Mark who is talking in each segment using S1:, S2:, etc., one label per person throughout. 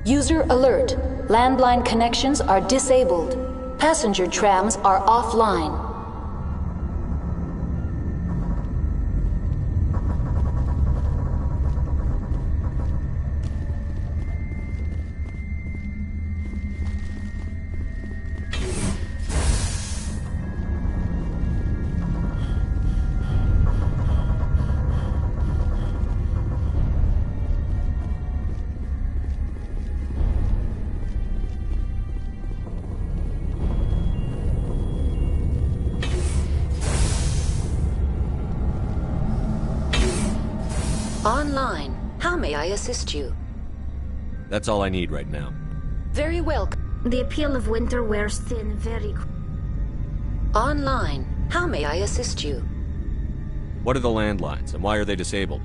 S1: User alert. Landline connections are disabled. Passenger trams are offline. Online. How may I assist you?
S2: That's all I need right now.
S1: Very well.
S3: The appeal of winter wears thin very...
S1: Online. How may I assist you?
S2: What are the landlines, and why are they disabled?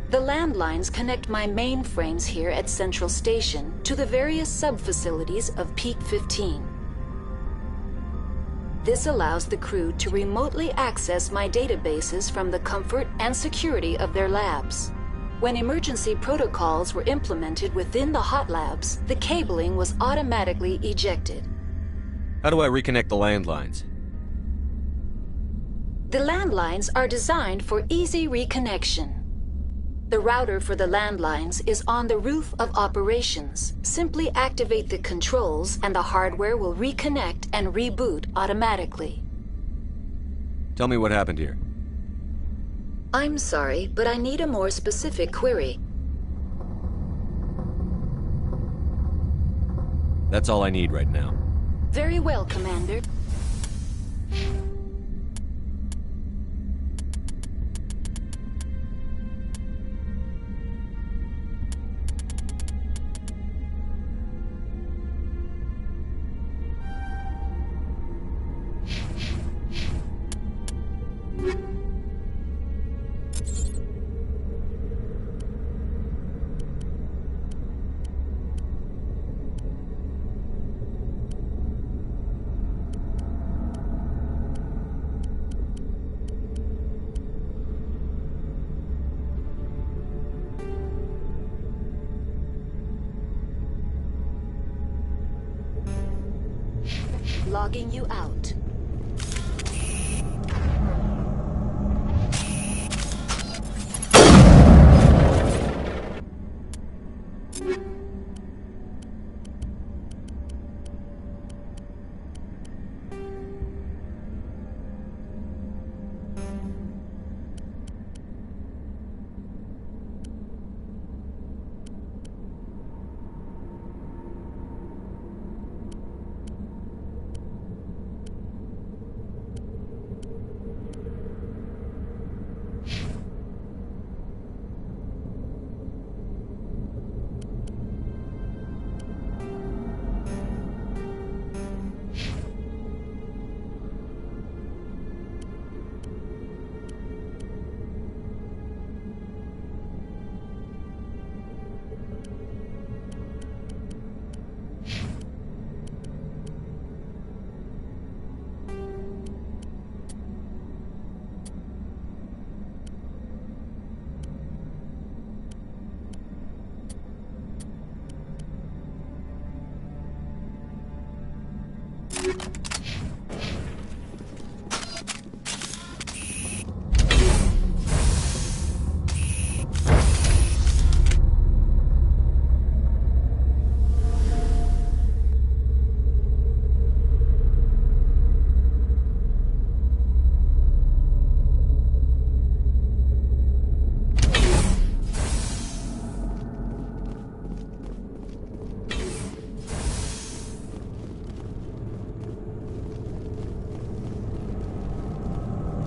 S1: The landlines connect my mainframes here at Central Station to the various sub-facilities of Peak 15. This allows the crew to remotely access my databases from the comfort and security of their labs. When emergency protocols were implemented within the hot labs, the cabling was automatically ejected.
S2: How do I reconnect the landlines?
S1: The landlines are designed for easy reconnection. The router for the landlines is on the roof of operations. Simply activate the controls and the hardware will reconnect and reboot automatically.
S2: Tell me what happened here.
S1: I'm sorry, but I need a more specific query.
S2: That's all I need right now.
S1: Very well, Commander. Logging you out.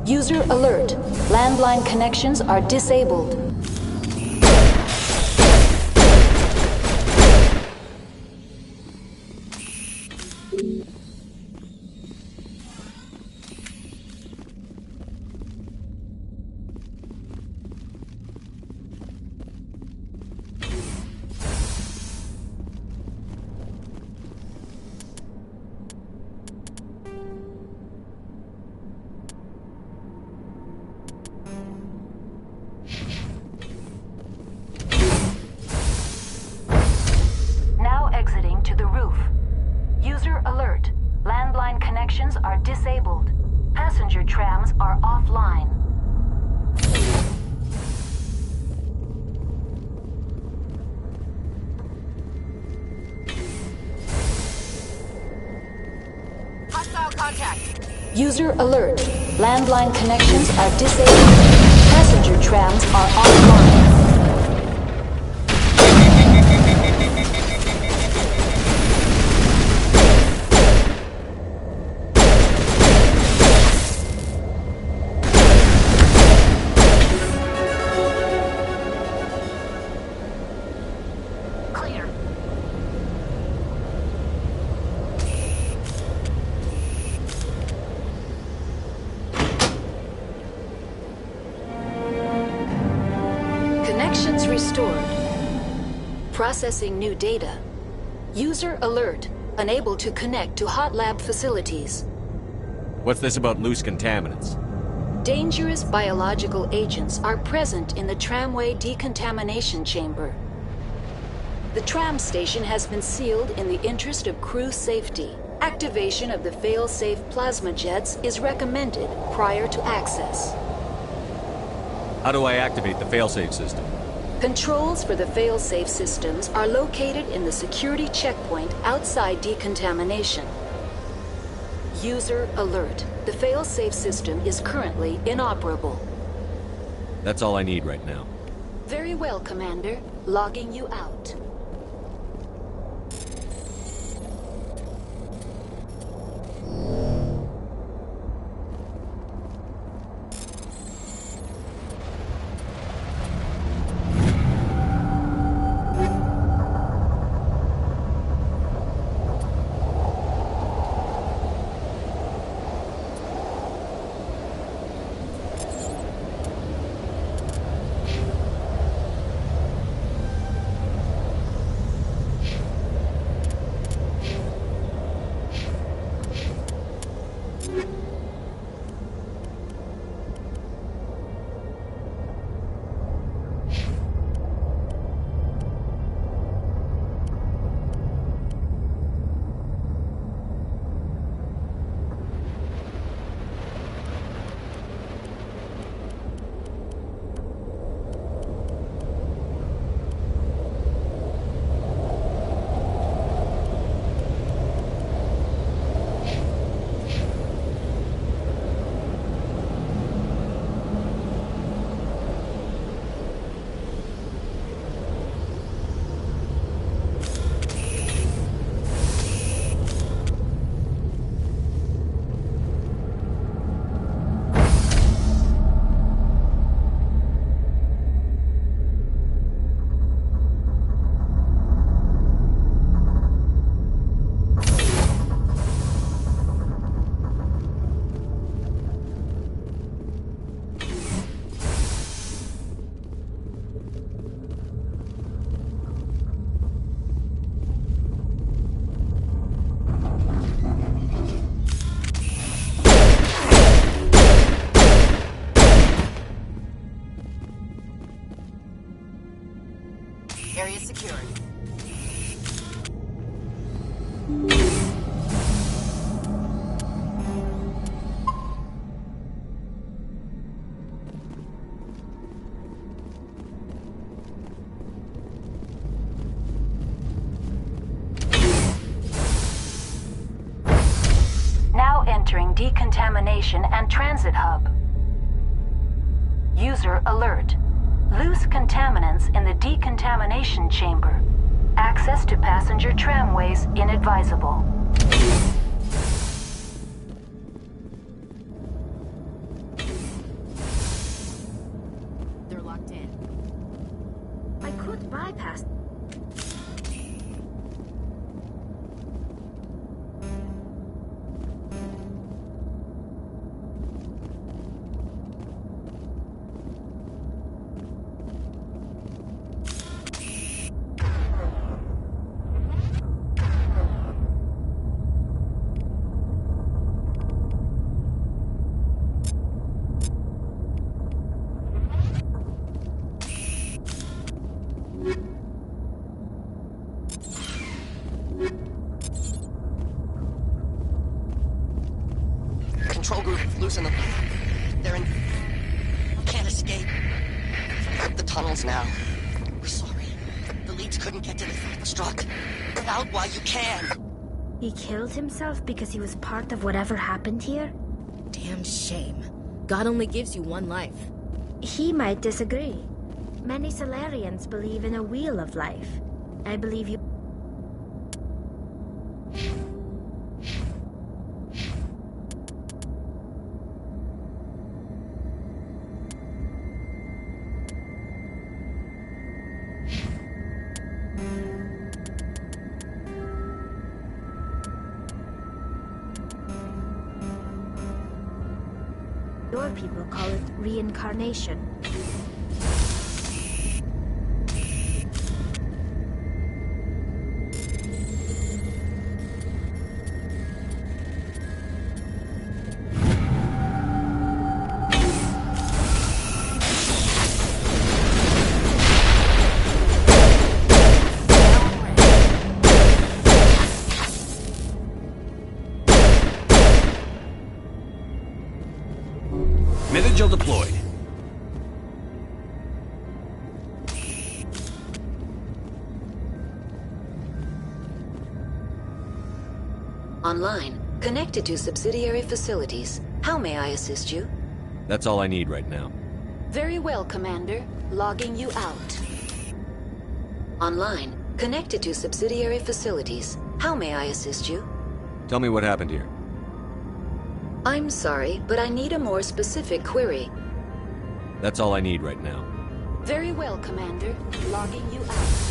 S1: User alert. Landline connections are disabled.
S4: contact.
S1: User alert. Landline connections are disabled. Passenger trams are offline.
S3: Clear.
S1: Connections restored. Processing new data. User alert. Unable to connect to hot lab facilities.
S2: What's this about loose contaminants?
S1: Dangerous biological agents are present in the tramway decontamination chamber. The tram station has been sealed in the interest of crew safety. Activation of the fail-safe plasma jets is recommended prior to access.
S2: How do I activate the failsafe system?
S1: Controls for the fail-safe systems are located in the security checkpoint outside decontamination. User alert. The fail-safe system is currently inoperable.
S2: That's all I need right now.
S1: Very well, Commander. Logging you out.
S4: Area secured.
S1: Now entering decontamination and transit hub. User alert. Loose contaminants in the decontamination chamber. Access to passenger tramways inadvisable.
S4: They're locked in.
S3: I could bypass.
S5: Control group, loosen them. They're in... Can't escape. Up the tunnels now. We're sorry. The leads couldn't get to the self-destruct. Get out while you can.
S3: He killed himself because he was part of whatever happened here?
S4: Damn shame. God only gives you one life.
S3: He might disagree. Many Solarians believe in a wheel of life. I believe you... Your people call it reincarnation.
S2: Mithigil deployed.
S1: Online, connected to subsidiary facilities. How may I assist you?
S2: That's all I need right now.
S1: Very well, Commander. Logging you out. Online, connected to subsidiary facilities. How may I assist you?
S2: Tell me what happened here.
S1: I'm sorry, but I need a more specific query.
S2: That's all I need right now.
S1: Very well, Commander. Logging you out.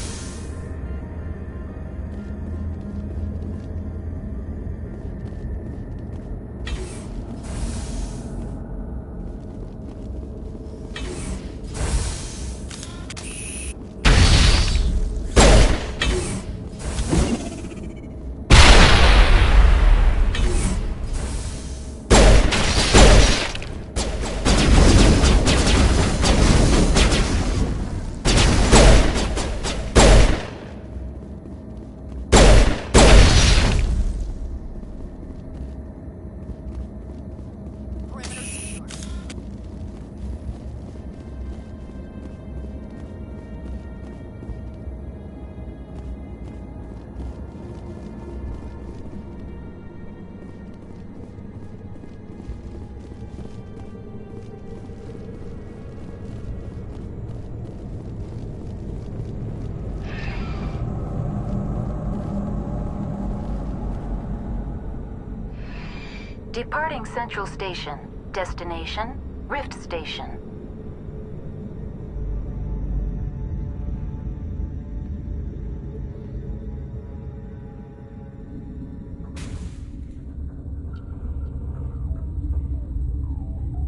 S1: Departing Central Station. Destination, Rift Station.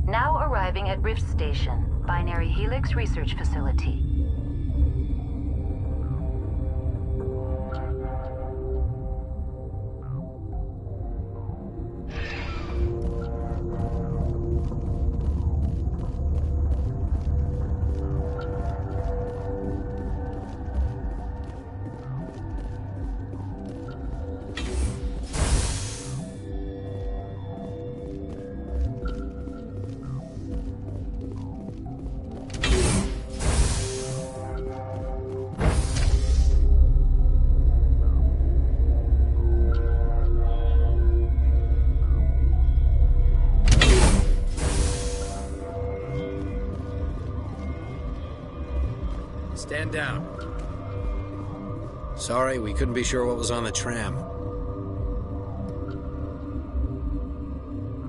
S1: Now arriving at Rift Station, Binary Helix Research Facility.
S6: Stand down. Sorry, we couldn't be sure what was on the tram.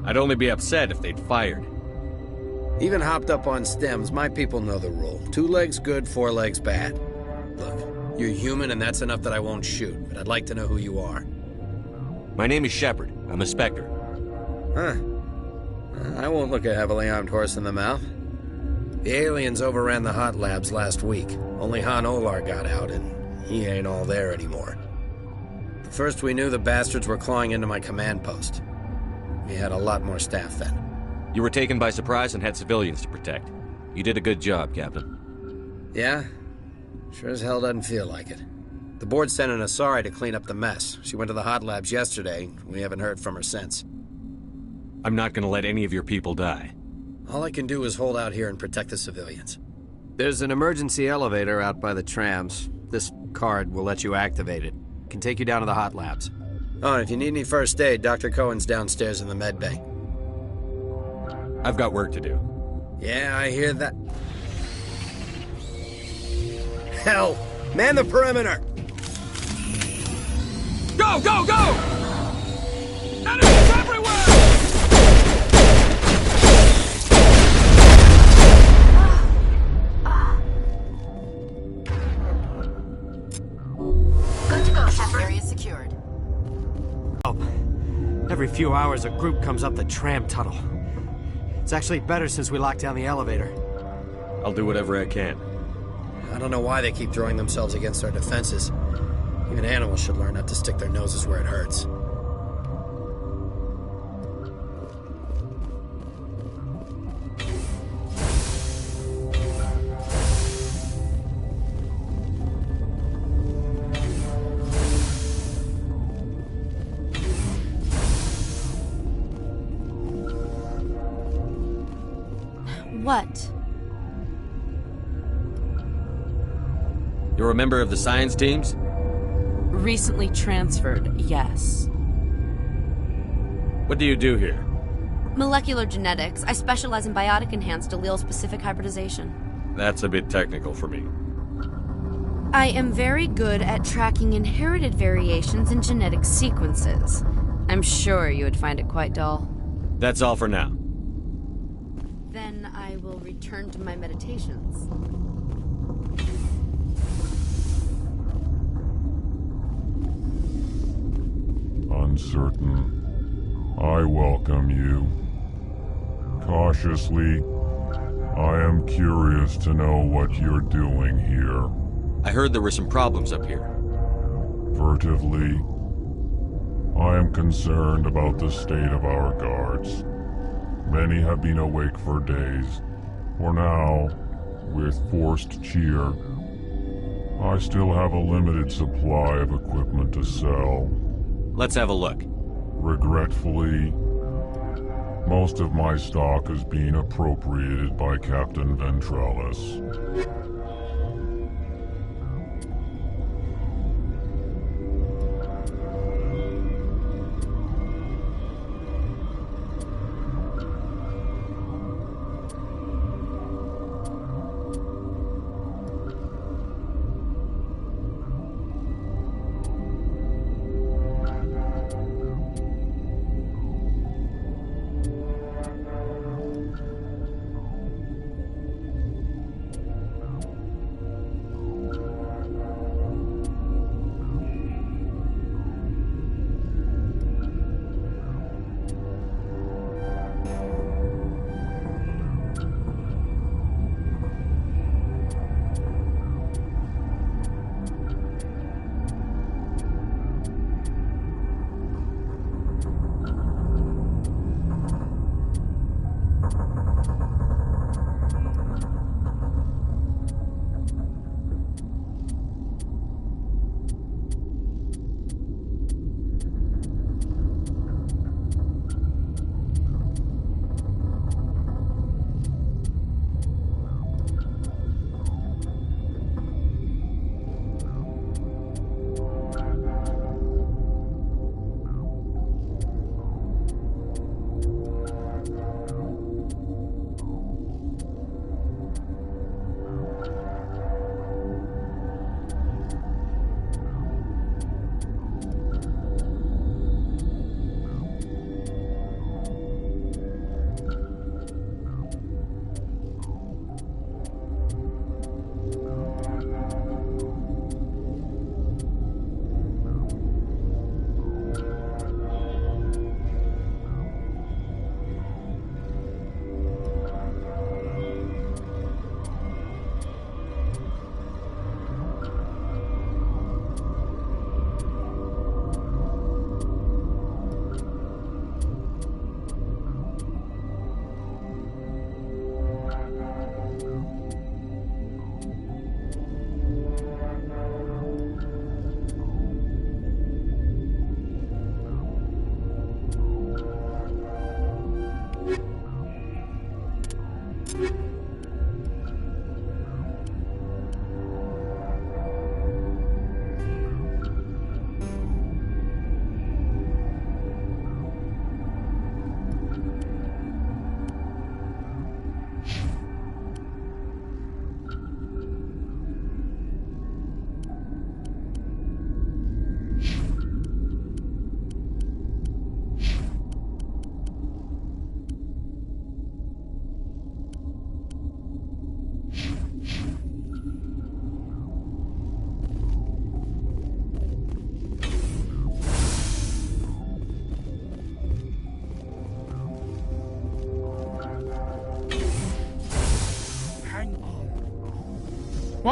S2: I'd only be upset if they'd fired.
S6: Even hopped up on stems, my people know the rule. 2 legs good, 4 legs bad. Look, you're human and that's enough that I won't shoot, but I'd like to know who you are.
S2: My name is Shepard. I'm a Spectre.
S6: Huh. I won't look a heavily armed horse in the mouth. The aliens overran the hot labs last week. Only Han Olar got out, and he ain't all there anymore. The first we knew, the bastards were clawing into my command post. We had a lot more staff then.
S2: You were taken by surprise and had civilians to protect. You did a good job, Captain.
S6: Yeah? Sure as hell doesn't feel like it. The board sent an Asari to clean up the mess. She went to the hot labs yesterday. We haven't heard from her since.
S2: I'm not gonna let any of your people die.
S6: All I can do is hold out here and protect the civilians. There's an emergency elevator out by the trams. This card will let you activate it. Can take you down to the hot labs. Oh, and if you need any first aid, Dr. Cohen's downstairs in the med bay.
S2: I've got work to do.
S6: Yeah, I hear that. Hell! Man the perimeter!
S2: Go, go, go! Enemies everywhere!
S1: Good to go, Shepard.
S4: Area secured.
S7: Every few hours, a group comes up the tram tunnel. It's actually better since we locked down the elevator.
S2: I'll do whatever I can.
S6: I don't know why they keep throwing themselves against our defenses. Even animals should learn not to stick their noses where it hurts.
S4: What?
S2: You're a member of the science teams?
S8: Recently transferred, yes.
S2: What do you do here?
S4: Molecular genetics. I specialize in biotic-enhanced allele-specific hybridization.
S2: That's a bit technical for me.
S4: I am very good at tracking inherited variations in genetic sequences. I'm sure you would find it quite dull.
S2: That's all for now.
S4: Then I will return to my meditations.
S9: Uncertain, I welcome you. Cautiously, I am curious to know what you're doing here.
S2: I heard there were some problems up here.
S9: Furtively, I am concerned about the state of our guards. Many have been awake for days. For now, with forced cheer, I still have a limited supply of equipment to sell.
S2: Let's have a look.
S9: Regretfully, most of my stock is being appropriated by Captain Ventralis.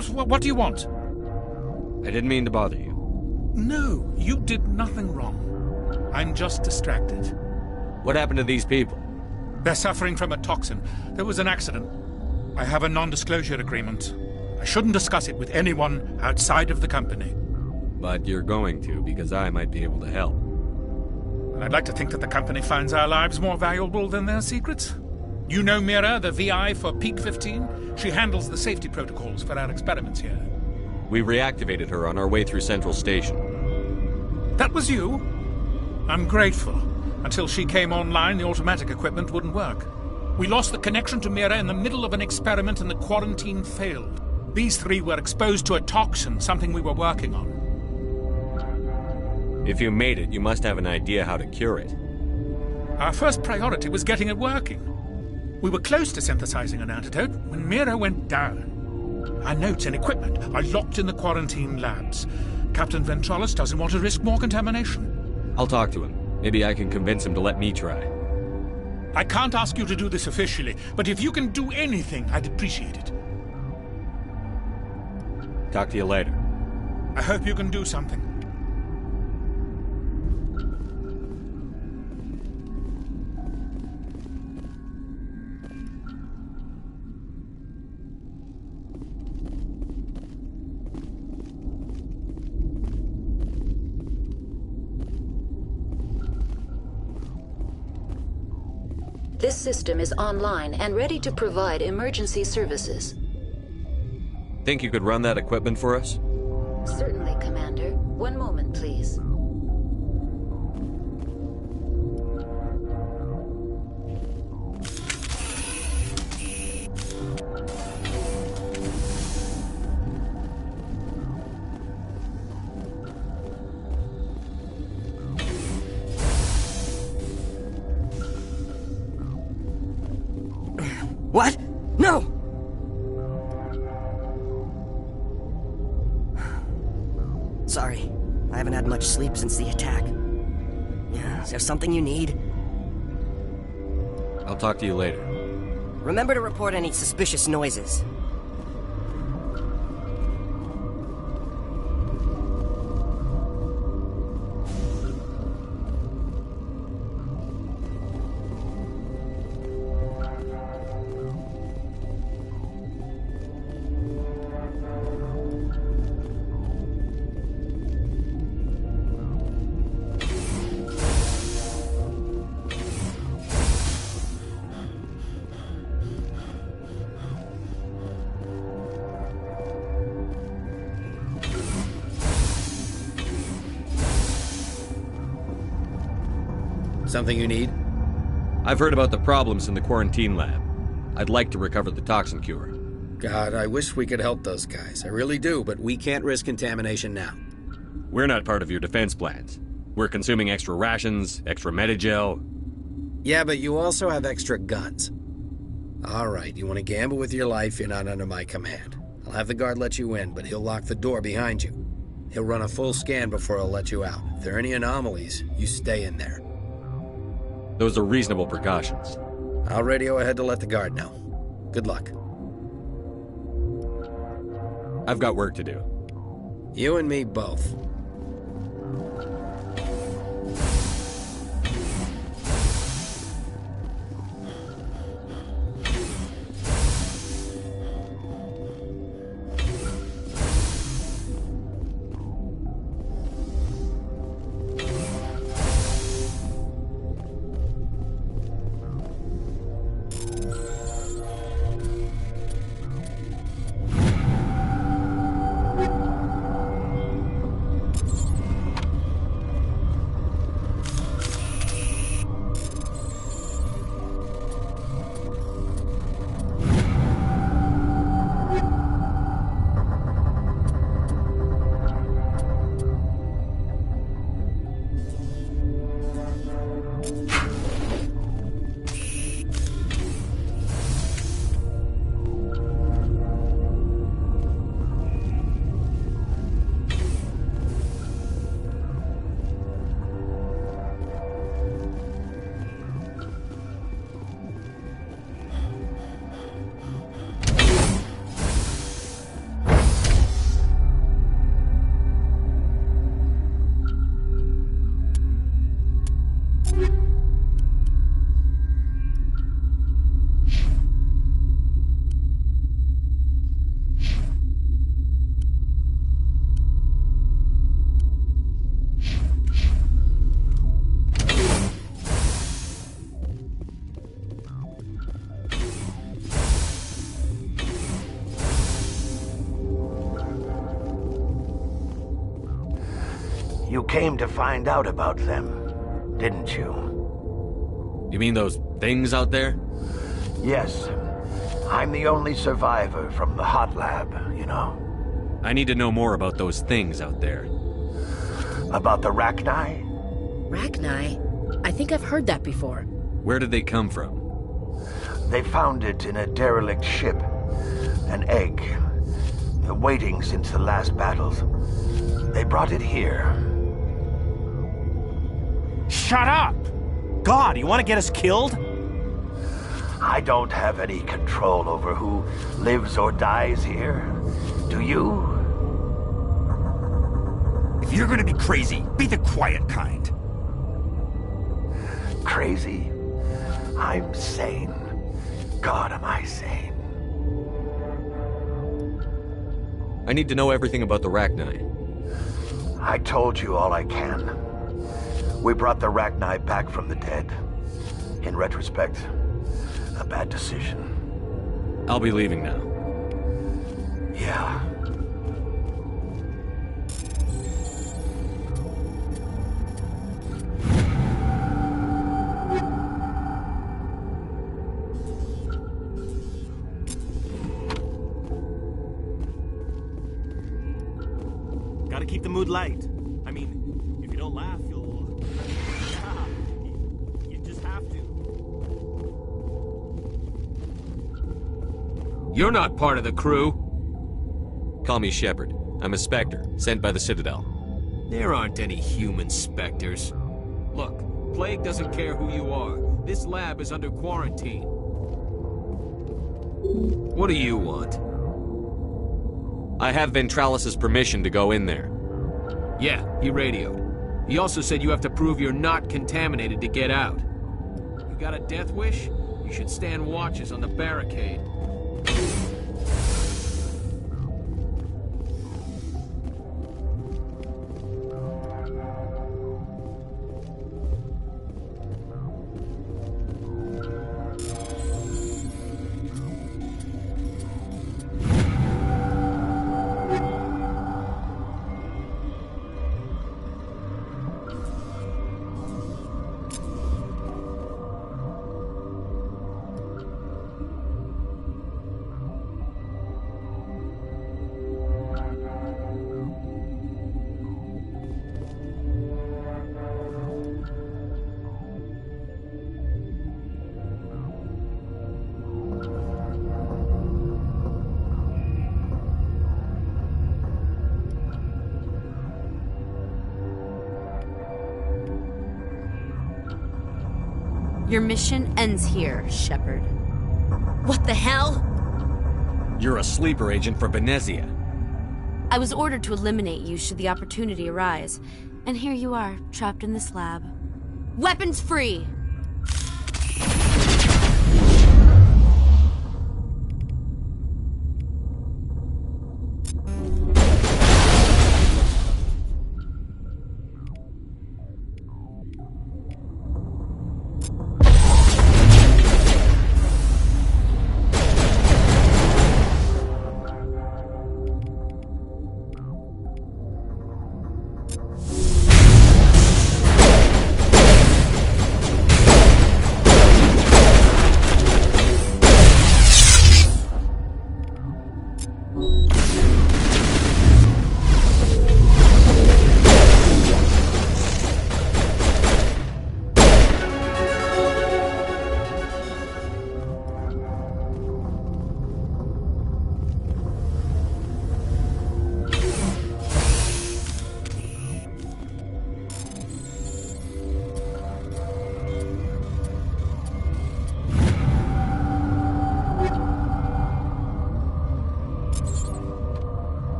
S10: What do you want?
S2: I didn't mean to bother you.
S10: No, you did nothing wrong. I'm just distracted.
S2: What happened to these people?
S10: They're suffering from a toxin. There was an accident. I have a non-disclosure agreement. I shouldn't discuss it with anyone outside of the company.
S2: But you're going to, because I might be able to help.
S10: And I'd like to think that the company finds our lives more valuable than their secrets. You know Mira, the VI for Peak 15? She handles the safety protocols for our experiments here.
S2: We reactivated her on our way through Central Station.
S10: That was you? I'm grateful. Until she came online, the automatic equipment wouldn't work. We lost the connection to Mira in the middle of an experiment and the quarantine failed. These three were exposed to a toxin, something we were working on.
S2: If you made it, you must have an idea how to cure it.
S10: Our first priority was getting it working. We were close to synthesizing an antidote when Mira went down. Our notes and equipment are locked in the quarantine labs. Captain Ventralis doesn't want to risk more contamination.
S2: I'll talk to him. Maybe I can convince him to let me try.
S10: I can't ask you to do this officially, but if you can do anything, I'd appreciate it.
S2: Talk to you later.
S10: I hope you can do something.
S1: This system is online and ready to provide emergency services.
S2: Think you could run that equipment for us?
S1: Certainly, Commander. One moment, please.
S5: What? No! Sorry, I haven't had much sleep since the attack. Is there something you need?
S2: I'll talk to you later.
S5: Remember to report any suspicious noises.
S6: Something you need?
S2: I've heard about the problems in the quarantine lab. I'd like to recover the toxin cure.
S6: God, I wish we could help those guys. I really do, but we can't risk contamination now.
S2: We're not part of your defense plans. We're consuming extra rations, extra Medigel.
S6: Yeah, but you also have extra guns. All right, you want to gamble with your life, you're not under my command. I'll have the guard let you in, but he'll lock the door behind you. He'll run a full scan before he'll let you out. If there are any anomalies, you stay in there.
S2: Those are reasonable precautions.
S6: I'll radio ahead to let the guard know. Good luck.
S2: I've got work to do.
S6: You and me both.
S11: You came to find out about them, didn't you?
S2: You mean those things out there?
S11: Yes. I'm the only survivor from the hot lab, you know.
S2: I need to know more about those things out there.
S11: About the Rachni?
S12: Rachni? I think I've heard that before.
S2: Where did they come from?
S11: They found it in a derelict ship. An egg. Waiting since the last battles. They brought it here.
S13: Shut up! God, you want to get us killed?
S11: I don't have any control over who lives or dies here. Do you?
S13: If you're gonna be crazy, be the quiet kind.
S11: Crazy? I'm sane. God, am I sane.
S2: I need to know everything about the Rachni.
S11: I told you all I can. We brought the Rachni back from the dead. In retrospect, a bad decision.
S2: I'll be leaving now.
S11: Yeah.
S13: Gotta keep the mood light. I mean, if you don't laugh, you'll... Yeah, you just have to.
S14: You're not part of the crew.
S2: Call me Shepard. I'm a Spectre, sent by the Citadel.
S14: There aren't any human Spectres. Look, Plague doesn't care who you are. This lab is under quarantine. What do you want?
S2: I have Ventralis's permission to go in there.
S14: Yeah, he radioed. He also said you have to prove you're not contaminated to get out. You got a death wish? You should stand watches on the barricade.
S4: Your mission ends here, Shepard.
S12: What the hell?
S2: You're a sleeper agent for Benezia.
S4: I was ordered to eliminate you should the opportunity arise. And here you are, trapped in this lab. Weapons free!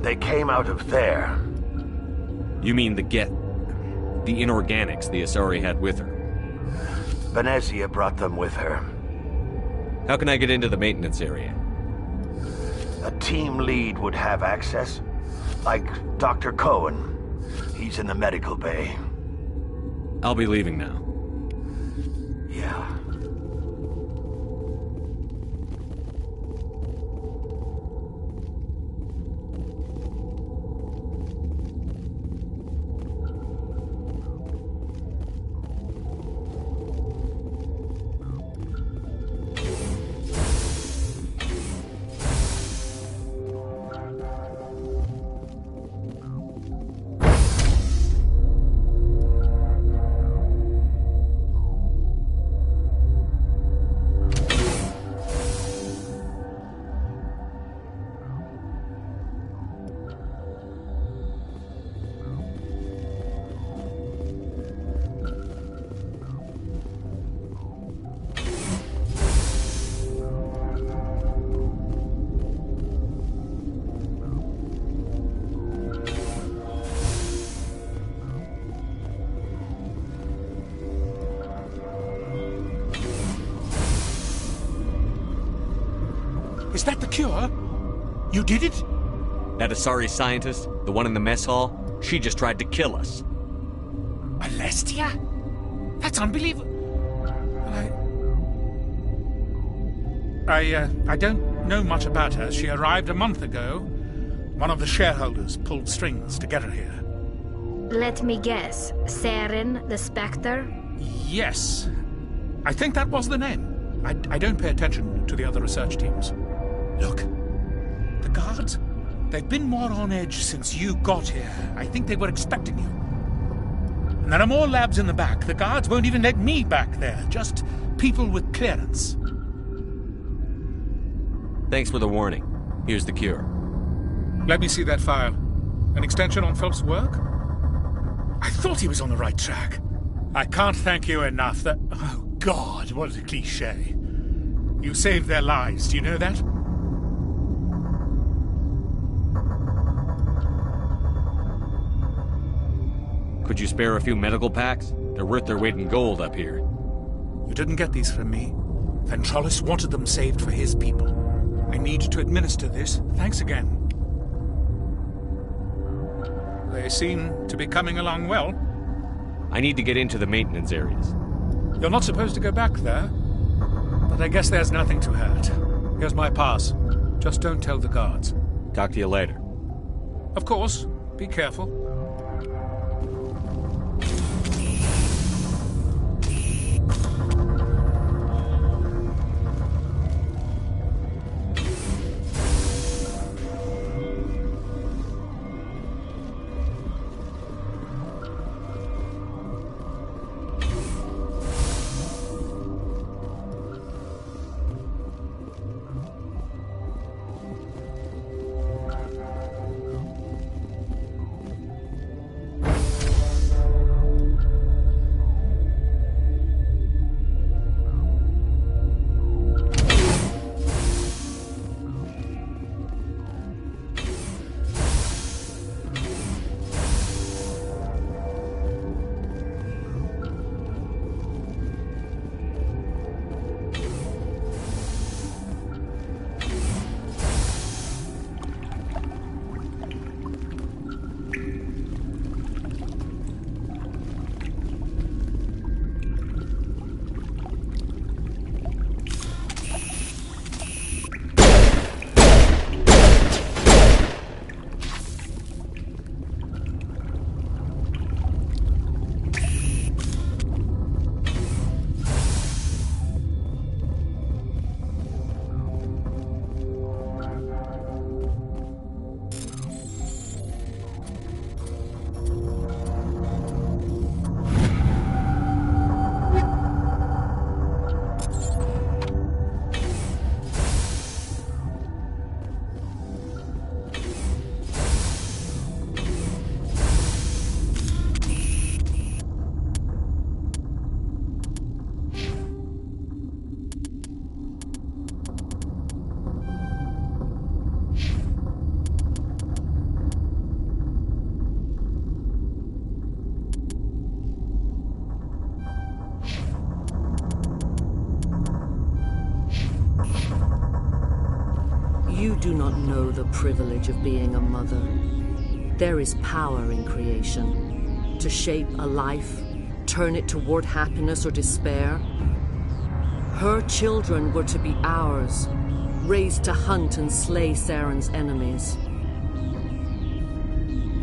S11: They came out of there.
S2: You mean the inorganics the Asari had with her?
S11: Benezia brought them with her.
S2: How can I get into the maintenance area?
S11: A team lead would have access? Like Dr. Cohen. He's in the medical bay.
S2: I'll be leaving now.
S11: Yeah.
S10: Is that the cure? You did it?
S2: That Asari scientist, the one in the mess hall, she just tried to kill us.
S10: Alestia? That's unbelievable. I don't know much about her. She arrived a month ago. One of the shareholders pulled strings to get her here.
S3: Let me guess. Saren, the Spectre?
S10: Yes. I think that was the name. I don't pay attention to the other research teams. Look, the guards, they've been more on edge since you got here. I think they were expecting you. And there are more labs in the back. The guards won't even let me back there. Just people with clearance.
S2: Thanks for the warning. Here's the cure.
S10: Let me see that file. An extension on Phelps' work? I thought he was on the right track. I can't thank you enough. Oh, God, what a cliché. You saved their lives, do you know that?
S2: Could you spare a few medical packs? They're worth their weight in gold up here.
S10: You didn't get these from me. Ventralis wanted them saved for his people. I need to administer this. Thanks again. They seem to be coming along well.
S2: I need to get into the maintenance areas.
S10: You're not supposed to go back there, but I guess there's nothing to hurt. Here's my pass. Just don't tell the guards.
S2: Talk to you later.
S10: Of course. Be careful.
S15: You do not know the privilege of being a mother. There is power in creation. To shape a life, turn it toward happiness or despair. Her children were to be ours, raised to hunt and slay Saren's enemies.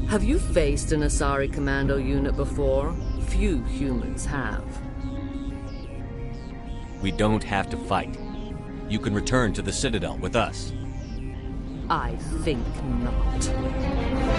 S15: Have you faced an Asari commando unit before? Few humans have.
S2: We don't have to fight. You can return to the Citadel with us.
S15: I think not.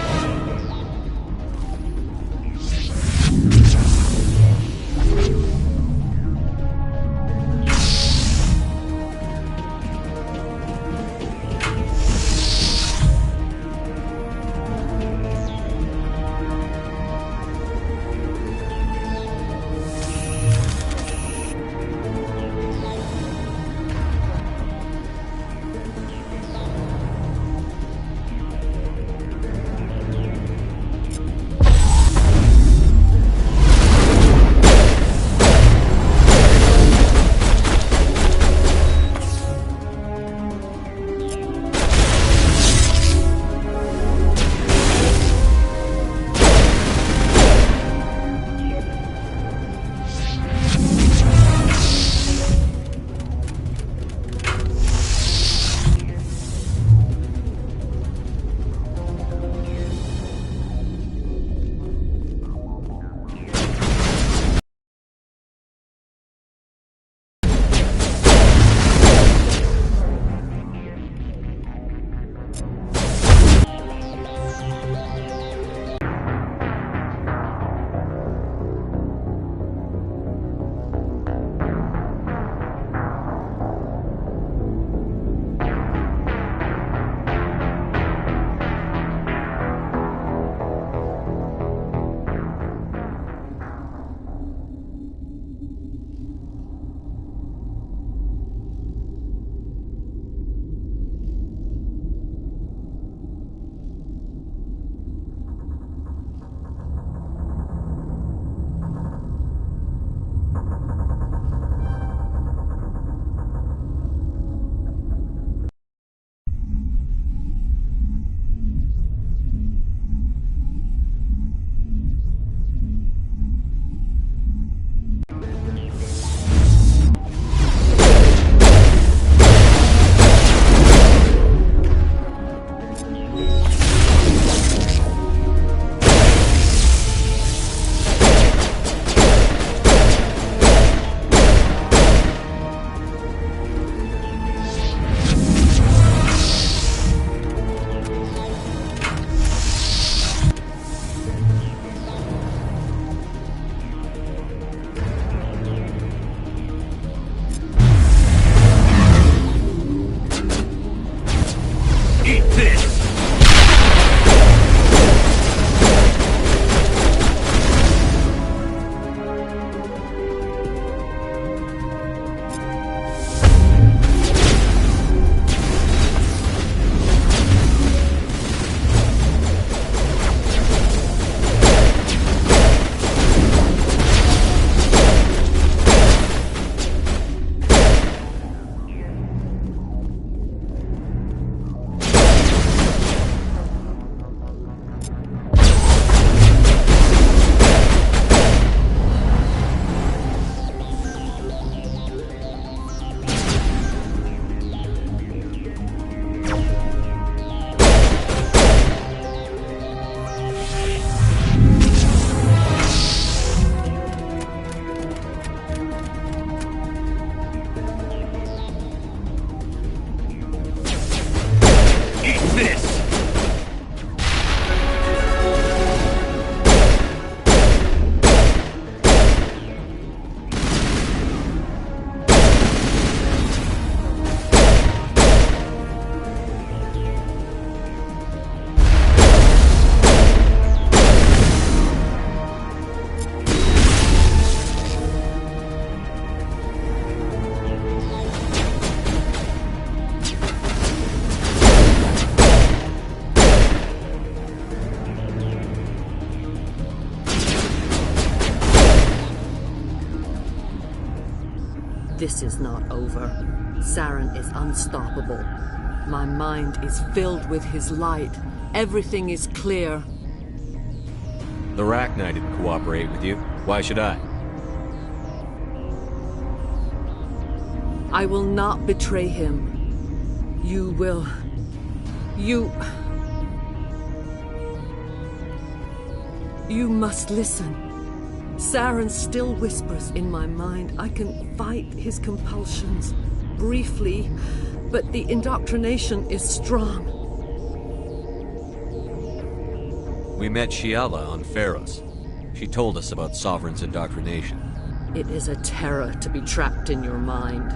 S15: This is not over. Saren is unstoppable. My mind is filled with his light. Everything is clear.
S2: The Rachni didn't cooperate with you. Why should I?
S15: I will not betray him. You will. You must listen. Saren still whispers in my mind. I can fight his compulsions, briefly, but the indoctrination is strong.
S2: We met Shiala on Pharos. She told us about Sovereign's indoctrination.
S15: It is a terror to be trapped in your mind,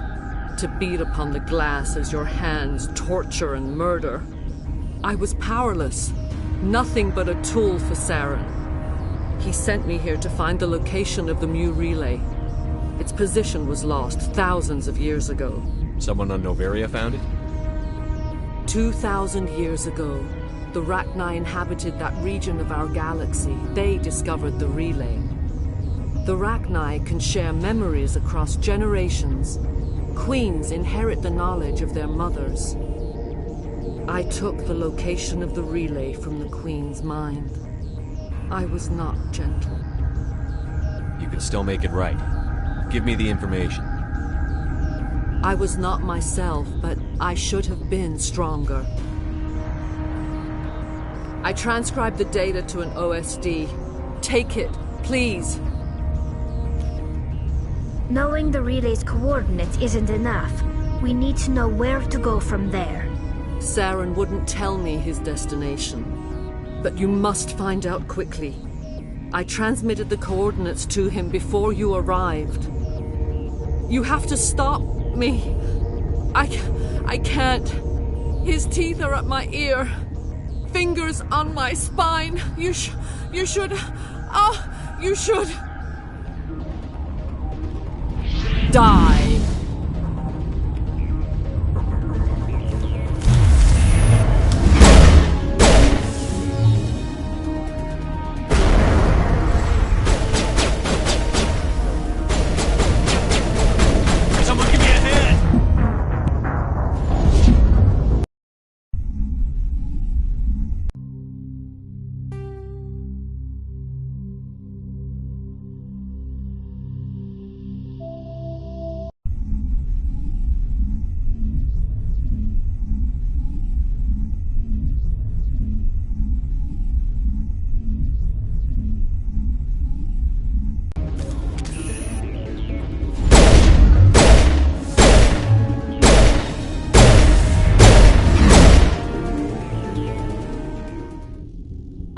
S15: to beat upon the glass as your hands torture and murder. I was powerless, nothing but a tool for Saren. He sent me here to find the location of the Mu relay. Its position was lost thousands of years ago.
S2: Someone on Noveria found it?
S15: 2,000 years ago, the Rachni inhabited that region of our galaxy. They discovered the relay. The Rachni can share memories across generations. Queens inherit the knowledge of their mothers. I took the location of the relay from the Queen's mind. I was not gentle.
S2: You can still make it right. Give me the information.
S15: I was not myself, but I should have been stronger. I transcribed the data to an OSD. Take it, please.
S3: Knowing the relay's coordinates isn't enough. We need to know where to go from there.
S15: Saren wouldn't tell me his destination. But you must find out quickly. I transmitted the coordinates to him before you arrived. You have to stop me. I can't. His teeth are at my ear. Fingers on my spine. You should... Oh, you should... die.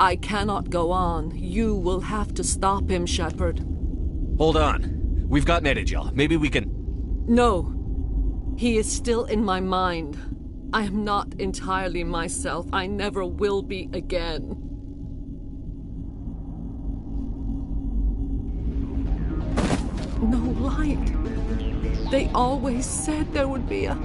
S15: I cannot go on. You will have to stop him, Shepard.
S2: Hold on. We've got Medigel. Maybe we can...
S15: No. He is still in my mind. I am not entirely myself. I never will be again. No light. They always said there would be a...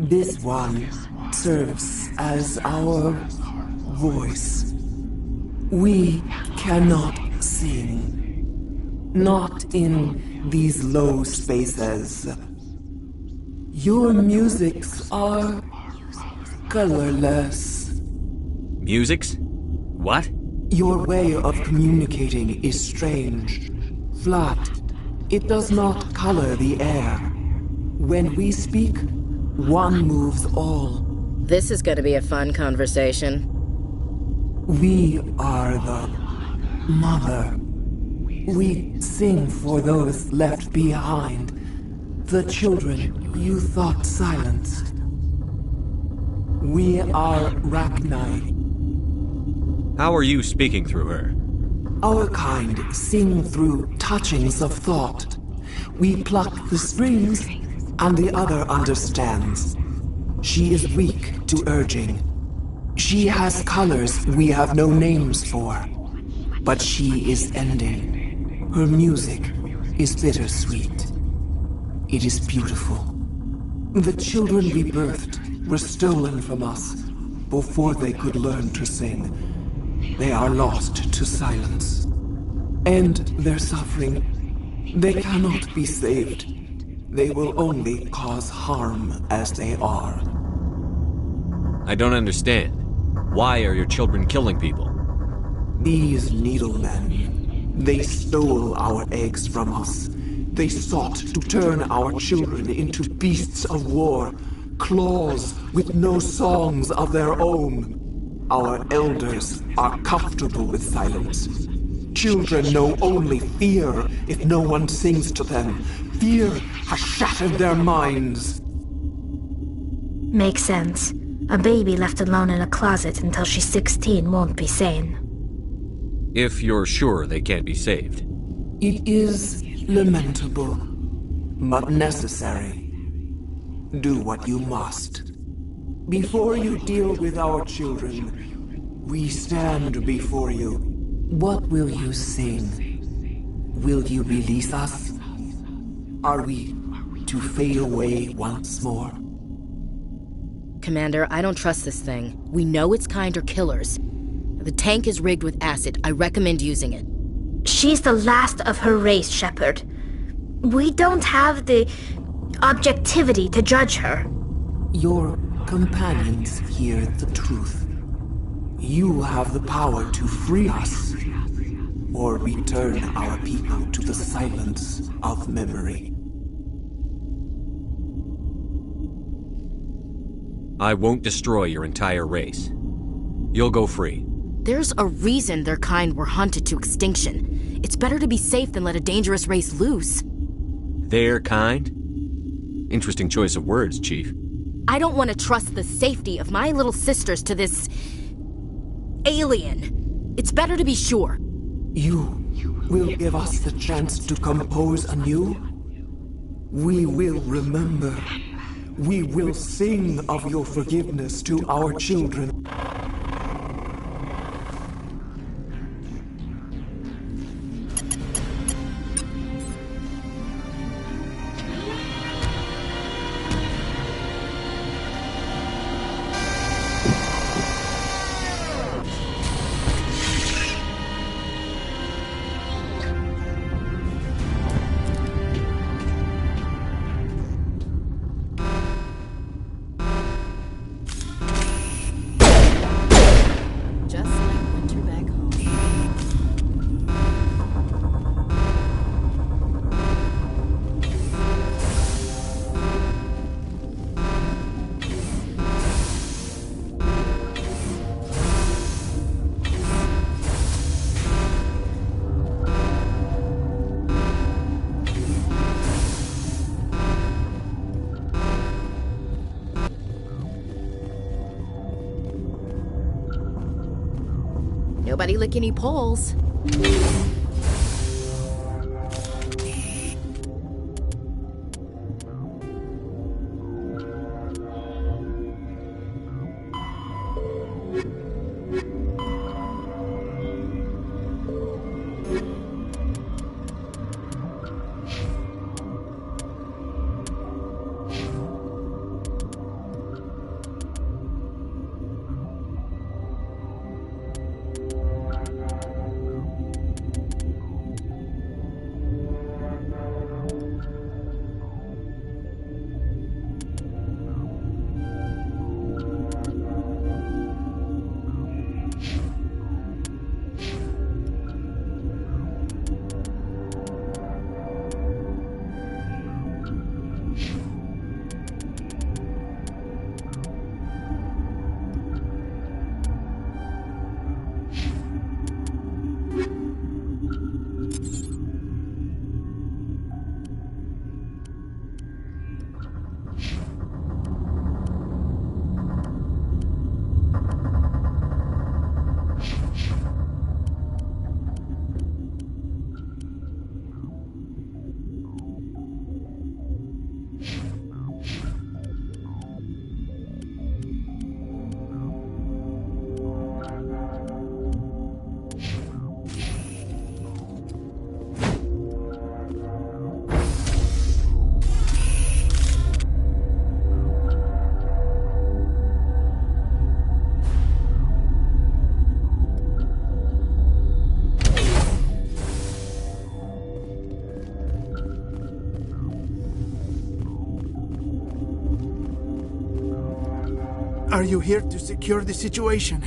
S16: This one serves as our voice. We cannot sing. Not in these low spaces. Your musics are colorless.
S2: Musics? What?
S16: Your way of communicating is strange. Flat. It does not color the air. When we speak, one moves all.
S12: This is gonna be a fun conversation.
S16: We are the mother. We sing for those left behind. The children you thought silenced. We are Rachni.
S2: How are you speaking through her?
S16: Our kind sing through touchings of thought. We pluck the strings, and the other understands. She is weak to urging. She has colors we have no names for. But she is ending. Her music is bittersweet. It is beautiful. The children we birthed were stolen from us before they could learn to sing. They are lost to silence. And their suffering, they cannot be saved. They will only cause harm as they are.
S2: I don't understand. Why are your children killing people?
S16: These needlemen, they stole our eggs from us. They sought to turn our children into beasts of war, claws with no songs of their own. Our elders are comfortable with silence. Children know only fear if no one sings to them. Fear has shattered their minds.
S3: Makes sense. A baby left alone in a closet until she's 16 won't be sane.
S2: If you're sure they can't be saved.
S16: It is lamentable, but necessary. Do what you must. Before you deal with our children, we stand before you. What will you sing? Will you release us? Are we to fade away once more?
S12: Commander, I don't trust this thing. We know its kind are killers. The tank is rigged with acid. I recommend using it.
S3: She's the last of her race, Shepard. We don't have the objectivity to judge her.
S16: Your companions hear the truth. You have the power to free us, or return our people to the silence of memory.
S2: I won't destroy your entire race. You'll go free.
S12: There's a reason their kind were hunted to extinction. It's better to be safe than let a dangerous race loose.
S2: Their kind? Interesting choice of words, Chief.
S12: I don't want to trust the safety of my little sisters to this alien. It's better to be sure.
S16: You will give us the chance to compose anew? We will remember. We will sing of your forgiveness to our children.
S12: Nobody lick any poles.
S17: Are you here to secure the situation?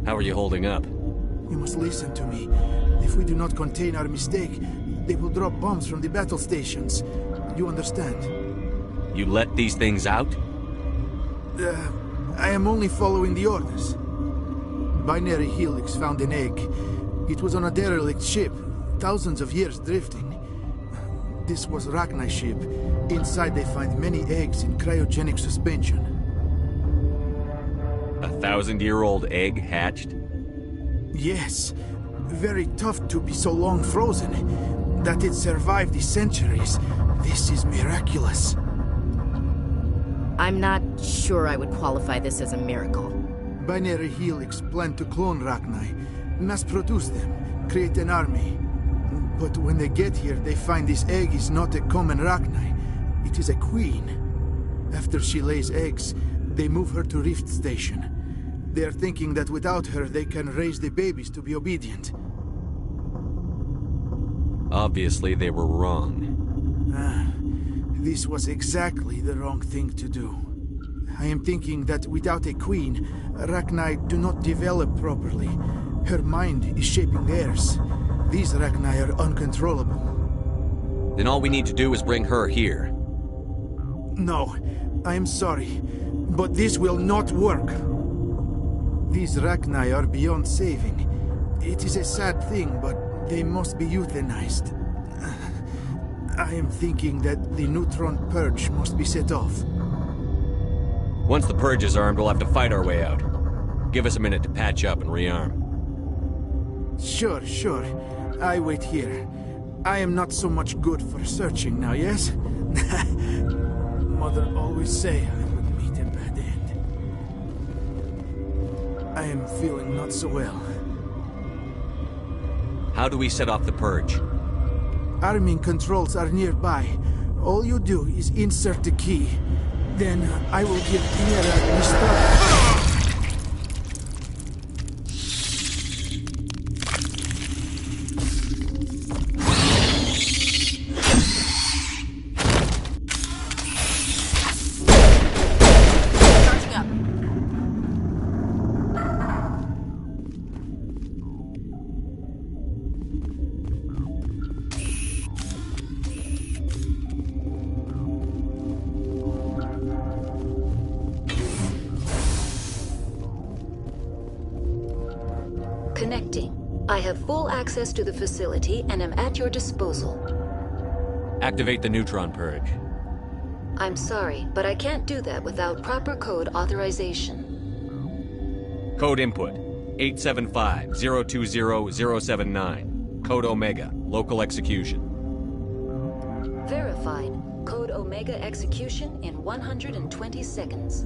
S2: How are you holding up?
S17: You must listen to me. If we do not contain our mistake, they will drop bombs from the battle stations. You understand?
S2: You let these things out?
S17: I am only following the orders. Binary Helix found an egg. It was on a derelict ship, thousands of years drifting. This was Rachni ship. Inside they find many eggs in cryogenic suspension.
S2: A 1,000-year-old egg hatched?
S17: Yes. Very tough to be so long frozen. That it survived the centuries. This is miraculous.
S12: I'm not sure I would qualify this as a miracle.
S17: Binary Helix planned to clone Rachni, mass-produce them, create an army. But when they get here, they find this egg is not a common Rachni. It is a queen. After she lays eggs, they move her to Rift Station. They are thinking that without her, they can raise the babies to be obedient.
S2: Obviously, they were wrong.
S17: This was exactly the wrong thing to do. I am thinking that without a queen, Rachni do not develop properly. Her mind is shaping theirs. These Rachni are uncontrollable.
S2: Then all we need to do is bring her here.
S17: No, I am sorry, but this will not work. These Rachni are beyond saving. It is a sad thing, but they must be euthanized. I am thinking that the neutron purge must be set off.
S2: Once the purge is armed, we'll have to fight our way out. Give us a minute to patch up and rearm.
S17: Sure. I wait here. I am not so much good for searching now, yes? Mother always say I would meet a bad end. I am feeling not so well.
S2: How do we set off the purge?
S17: Arming controls are nearby. All you do is insert the key. Then I will give Mira the start.
S1: Connecting. I have full access to the facility and am at your disposal.
S2: Activate the neutron purge.
S1: I'm sorry, but I can't do that without proper code authorization.
S2: Code input 875-020-079. Code Omega. Local execution.
S1: Verified. Code Omega execution in 120 seconds.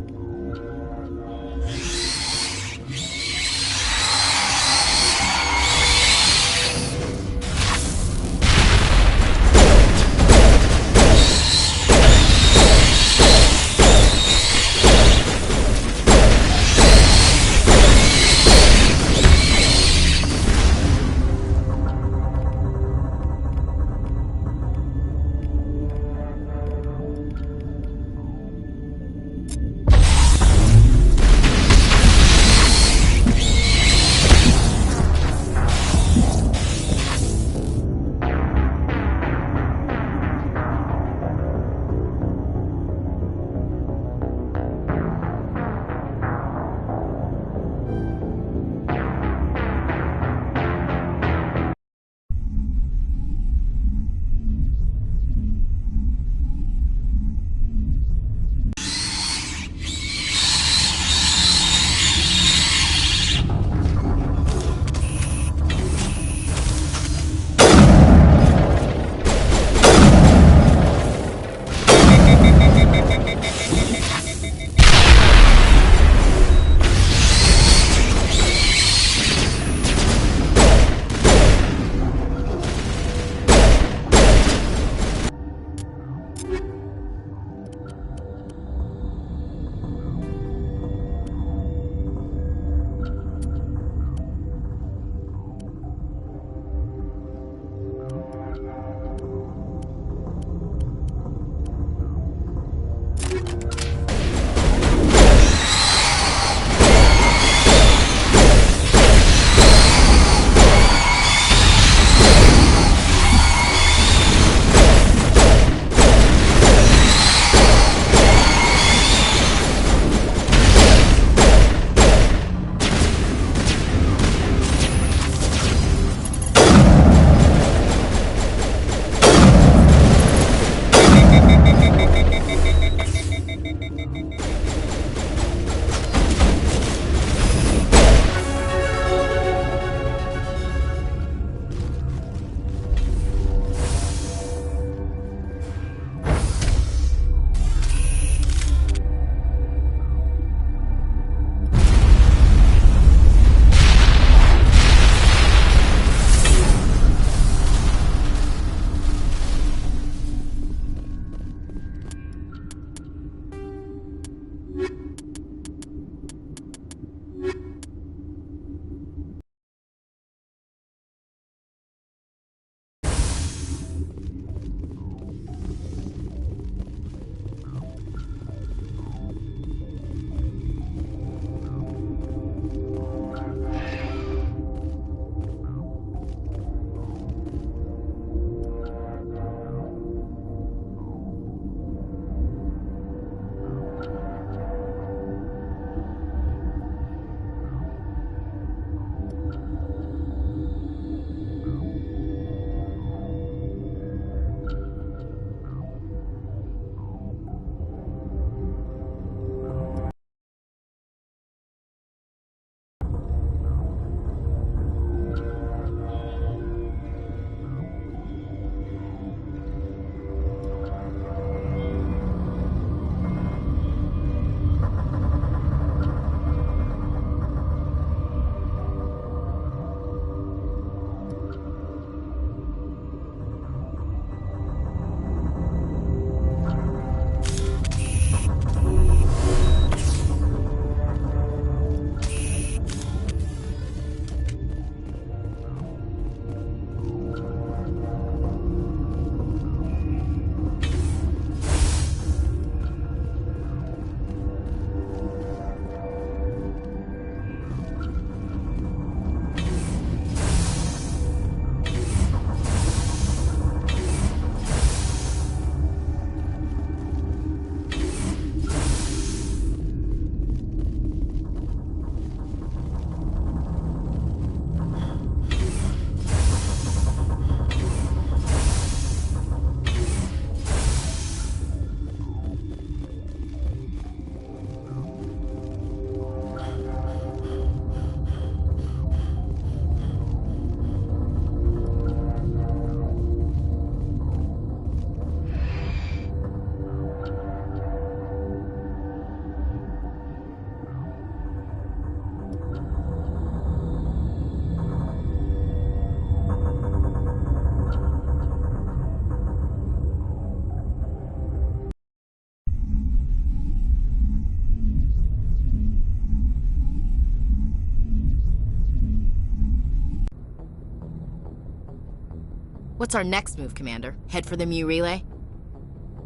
S12: What's our next move, Commander? Head for the Mu Relay?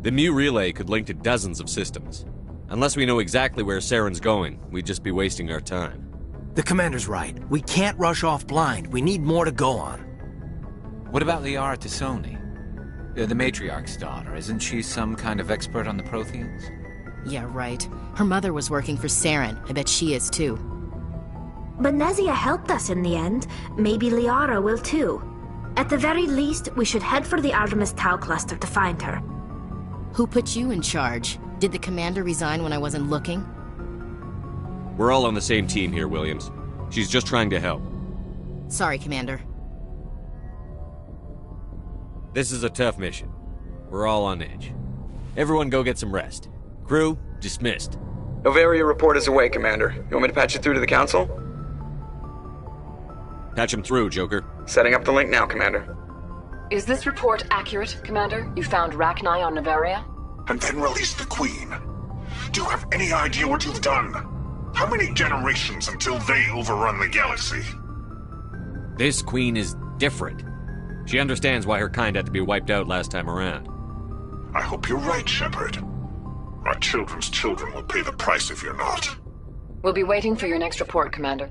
S2: The Mu Relay could link to dozens of systems. Unless we know exactly where Saren's going, we'd just be wasting our time.
S18: The Commander's right. We can't rush off blind. We need more to go on.
S19: What about Liara T'Soni? The Matriarch's daughter. Isn't she some kind of expert on the Protheans?
S12: Yeah, right. Her mother was working for Saren. I bet she is too.
S3: But Nezia helped us in the end. Maybe Liara will too. At the very least, we should head for the Artemis Tau cluster to find her.
S12: Who put you in charge? Did the Commander resign when I wasn't looking?
S2: We're all on the same team here, Williams. She's just trying to help.
S12: Sorry, Commander.
S2: This is a tough mission. We're all on edge. Everyone go get some rest. Crew, dismissed.
S20: Noveria report is away, Commander. You want me to patch it through to the Council?
S2: Patch him through, Joker.
S20: Setting up the link now, Commander.
S21: Is this report accurate, Commander? You found Rachni on Noveria?
S22: And then released the Queen. Do you have any idea what you've done? How many generations until they overrun the galaxy?
S2: This Queen is different. She understands why her kind had to be wiped out last time around.
S22: I hope you're right, Shepard. Our children's children will pay the price if you're not.
S21: We'll be waiting for your next report, Commander.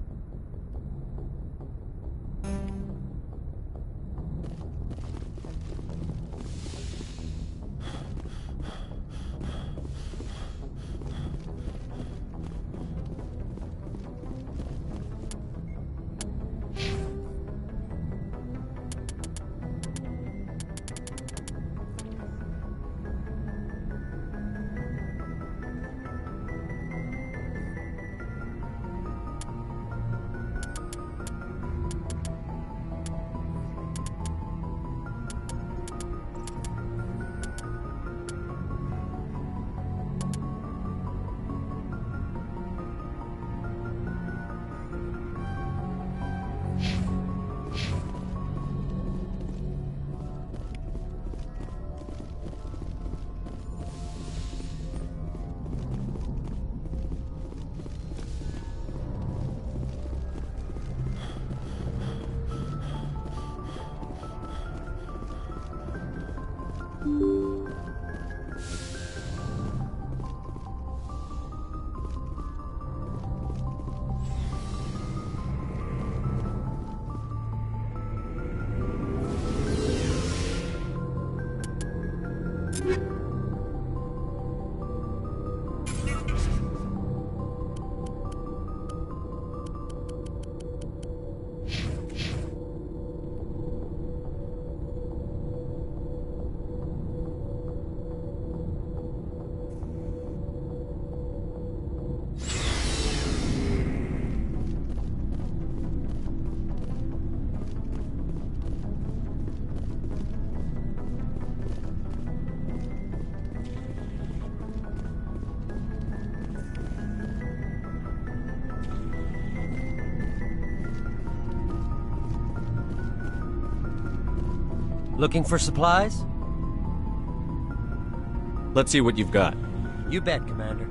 S23: Looking for supplies?
S2: Let's see what you've got.
S23: You bet, Commander.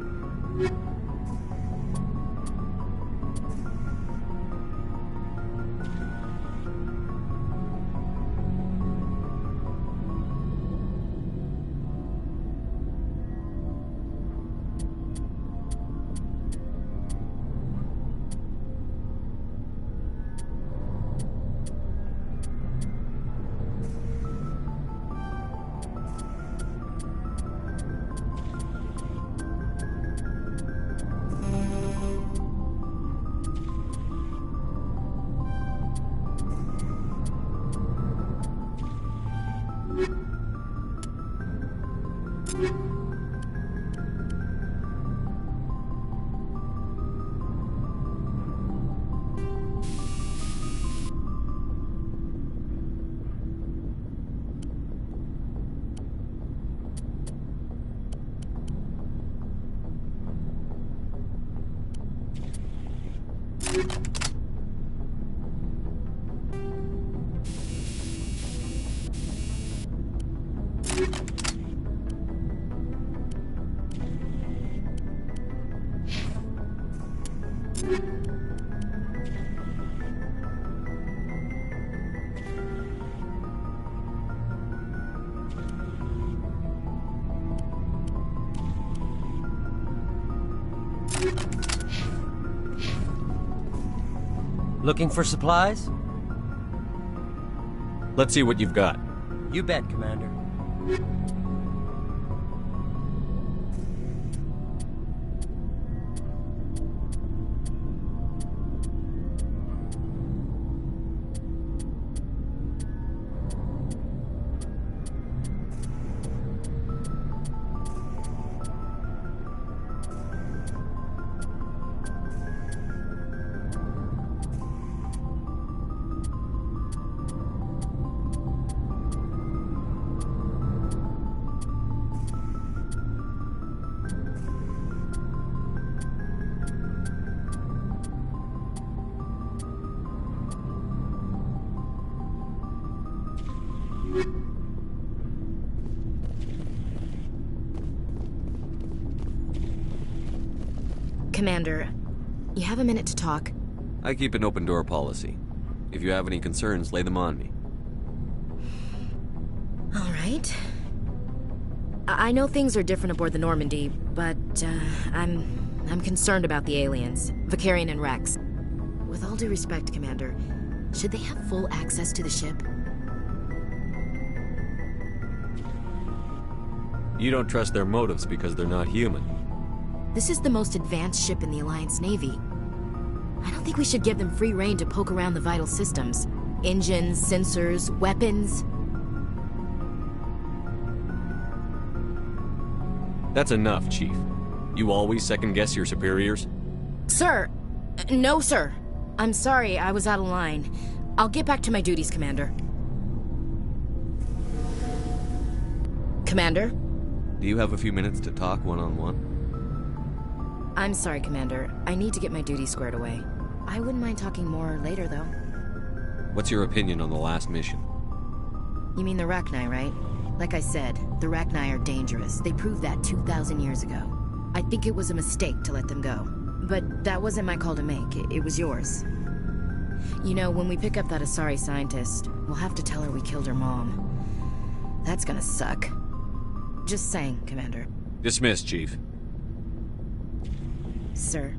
S23: Looking for supplies?
S2: Let's see what you've got.
S23: You bet, Commander.
S12: Commander, you have a minute to talk?
S2: I keep an open door policy. If you have any concerns, lay them on me.
S12: All right. I know things are different aboard the Normandy, but I'm concerned about the aliens, Vakarian and Rex. With all due respect, Commander, should they have full access to the ship?
S2: You don't trust their motives because they're not human.
S12: This is the most advanced ship in the Alliance Navy. I don't think we should give them free rein to poke around the vital systems. Engines, sensors, weapons.
S2: That's enough, Chief. You always second-guess your superiors?
S12: Sir! No, sir. I'm sorry, I was out of line. I'll get back to my duties, Commander. Commander?
S2: Do you have a few minutes to talk one-on-one?
S12: I'm sorry, Commander. I need to get my duties squared away. I wouldn't mind talking more later, though.
S2: What's your opinion on the last mission?
S12: You mean the Rachni, right? Like I said, the Rachni are dangerous. They proved that 2,000 years ago. I think it was a mistake to let them go. But that wasn't my call to make. It was yours. You know, when we pick up that Asari scientist, we'll have to tell her we killed her mom. That's gonna suck. Just saying, Commander.
S2: Dismissed, Chief.
S12: Sir.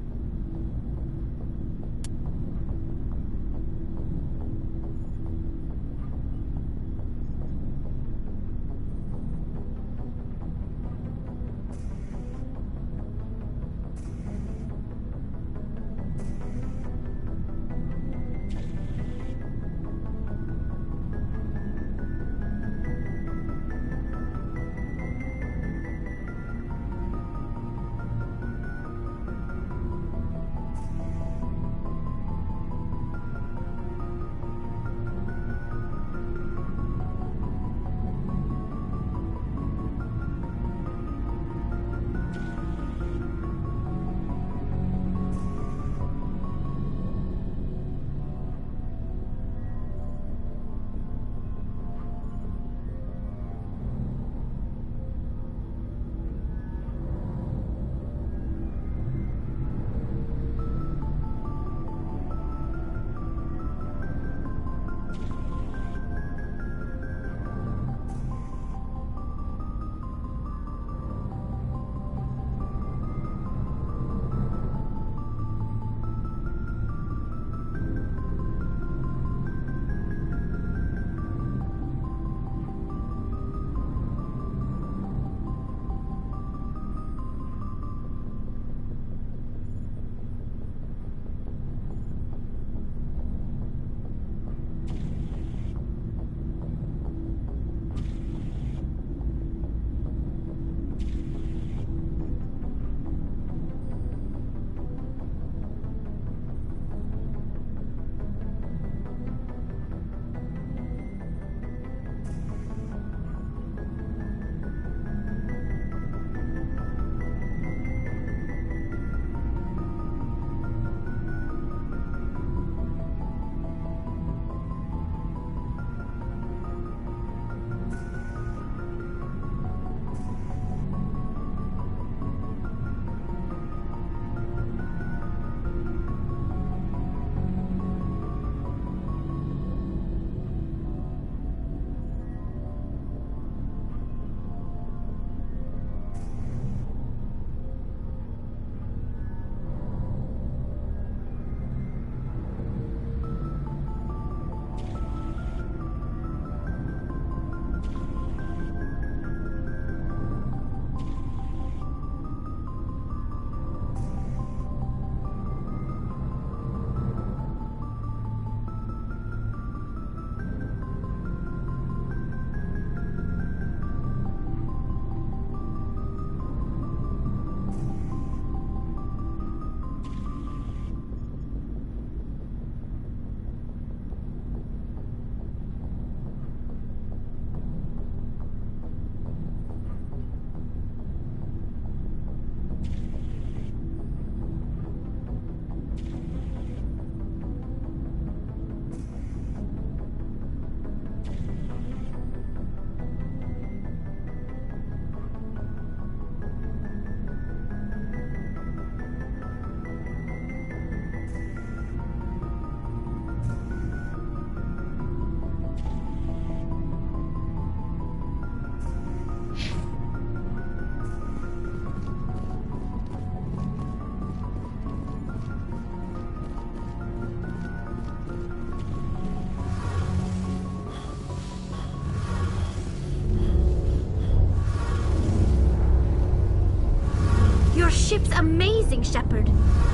S3: ship's amazing, Shepard.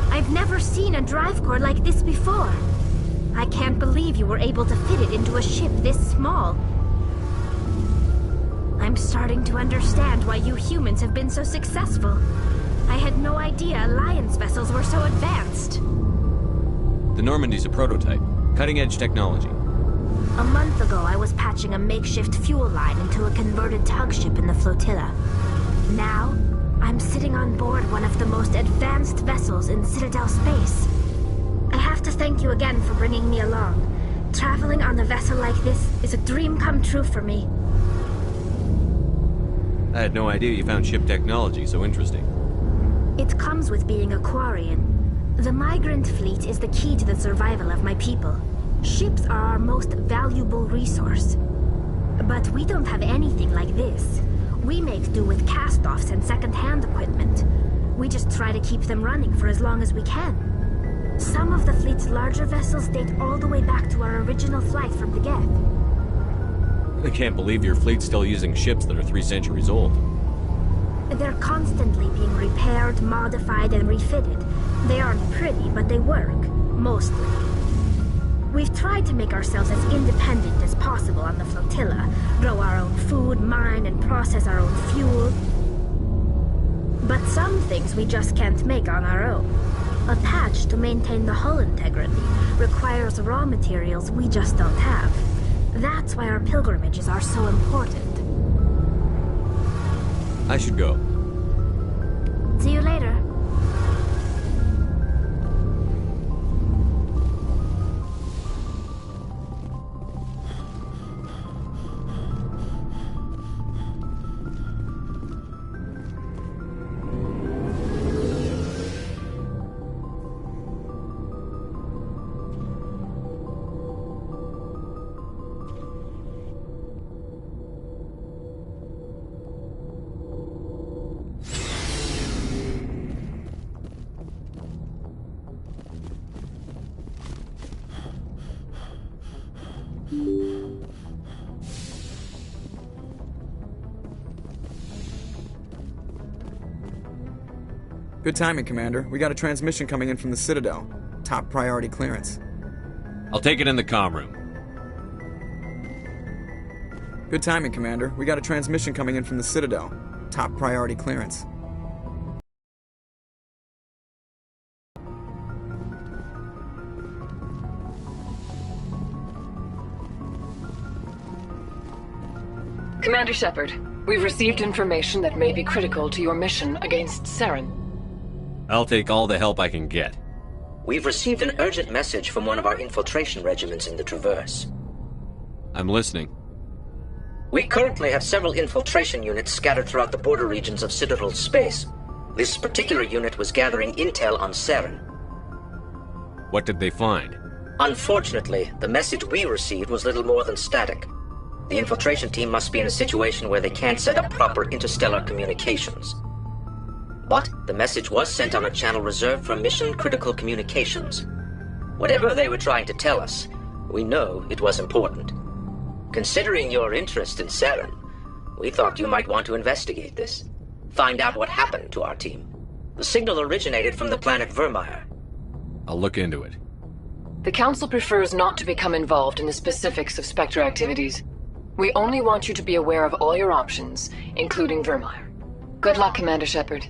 S3: I've never seen a drive core like this before. I can't believe you were able to fit it into a ship this small. I'm starting to understand why you humans have been so successful. I had no idea Alliance vessels were so advanced.
S2: The Normandy's a prototype. Cutting-edge technology.
S3: A month ago, I was patching a makeshift fuel line into a converted tug ship in the flotilla. Now, I'm sitting on board one of the most advanced vessels in Citadel space. I have to thank you again for bringing me along. Traveling on a vessel like this is a dream come true for me.
S2: I had no idea you found ship technology so interesting.
S3: It comes with being a Quarian. The migrant fleet is the key to the survival of my people. Ships are our most valuable resource. But we don't have anything like this. We make do with cast-offs and second-hand equipment. We just try to keep them running for as long as we can. Some of the fleet's larger vessels date all the way back to our original flight from the Geth.
S2: I can't believe your fleet's still using ships that are 3 centuries old.
S3: They're constantly being repaired, modified, and refitted. They aren't pretty, but they work. Mostly. We've tried to make ourselves as independent as possible on the flotilla. Grow our own food, mine, and process our own fuel. But some things we just can't make on our own. A patch to maintain the hull integrity requires raw materials we just don't have. That's why our pilgrimages are so important.
S2: I should go.
S3: See you later.
S20: Good timing, Commander. We got a transmission coming in from the Citadel. Top priority clearance.
S2: I'll take it in the comm room.
S20: Good timing, Commander. We got a transmission coming in from the Citadel. Top priority clearance.
S21: Commander Shepard, we've received information that may be critical to your mission against Saren.
S2: I'll take all the help I can get.
S7: We've received an urgent message from one of our infiltration regiments in the Traverse.
S2: I'm listening.
S7: We currently have several infiltration units scattered throughout the border regions of Citadel space. This particular unit was gathering intel on Saren.
S2: What did they find?
S7: Unfortunately, the message we received was little more than static. The infiltration team must be in a situation where they can't set up proper interstellar communications. But the message was sent on a channel reserved for mission-critical communications. Whatever they were trying to tell us, we know it was important. Considering your interest in Saren, we thought you might want to investigate this. Find out what happened to our team. The signal originated from the planet Vermeer.
S2: I'll look into it.
S21: The Council prefers not to become involved in the specifics of Spectre activities. We only want you to be aware of all your options, including Vermeer. Good luck, Commander Shepard.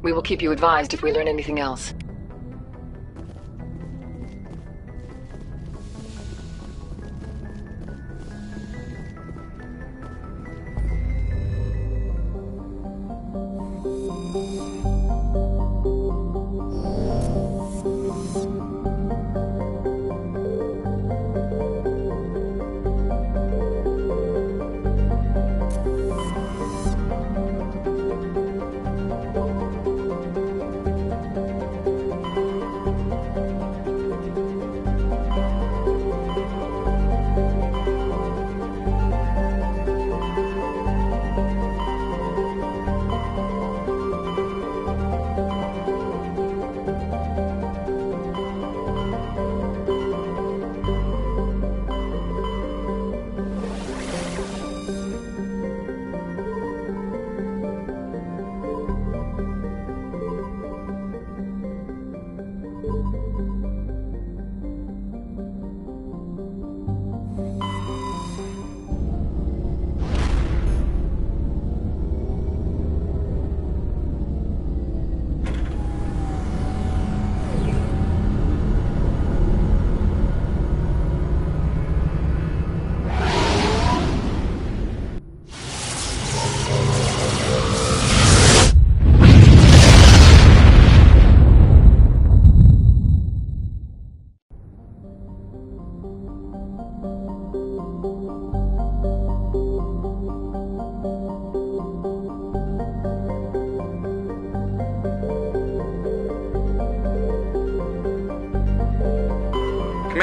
S21: We will keep you advised if we learn anything else.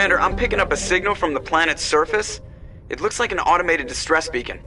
S20: Commander, I'm picking up a signal from the planet's surface. It looks like an automated distress beacon.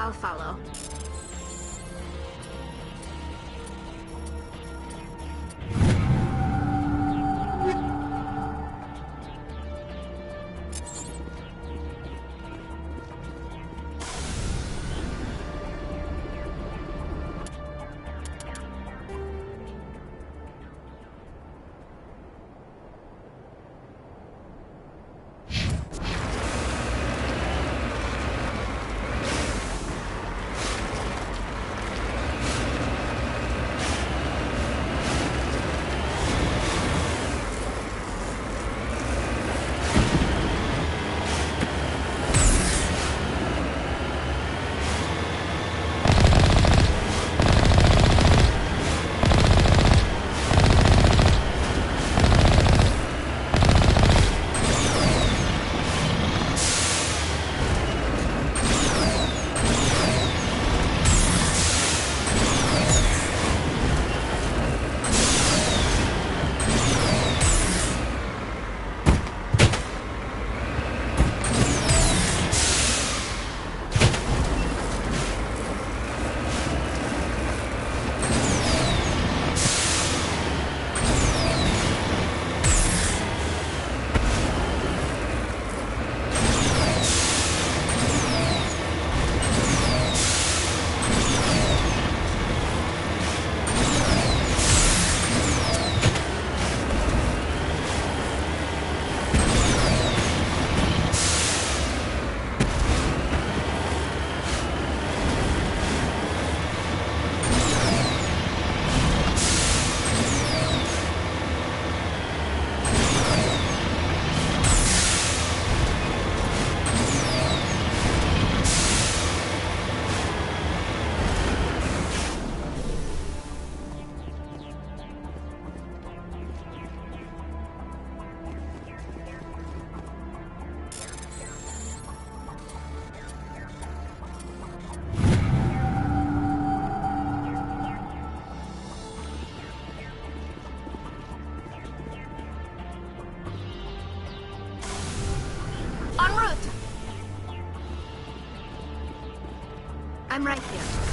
S3: I'll follow. I'm right here.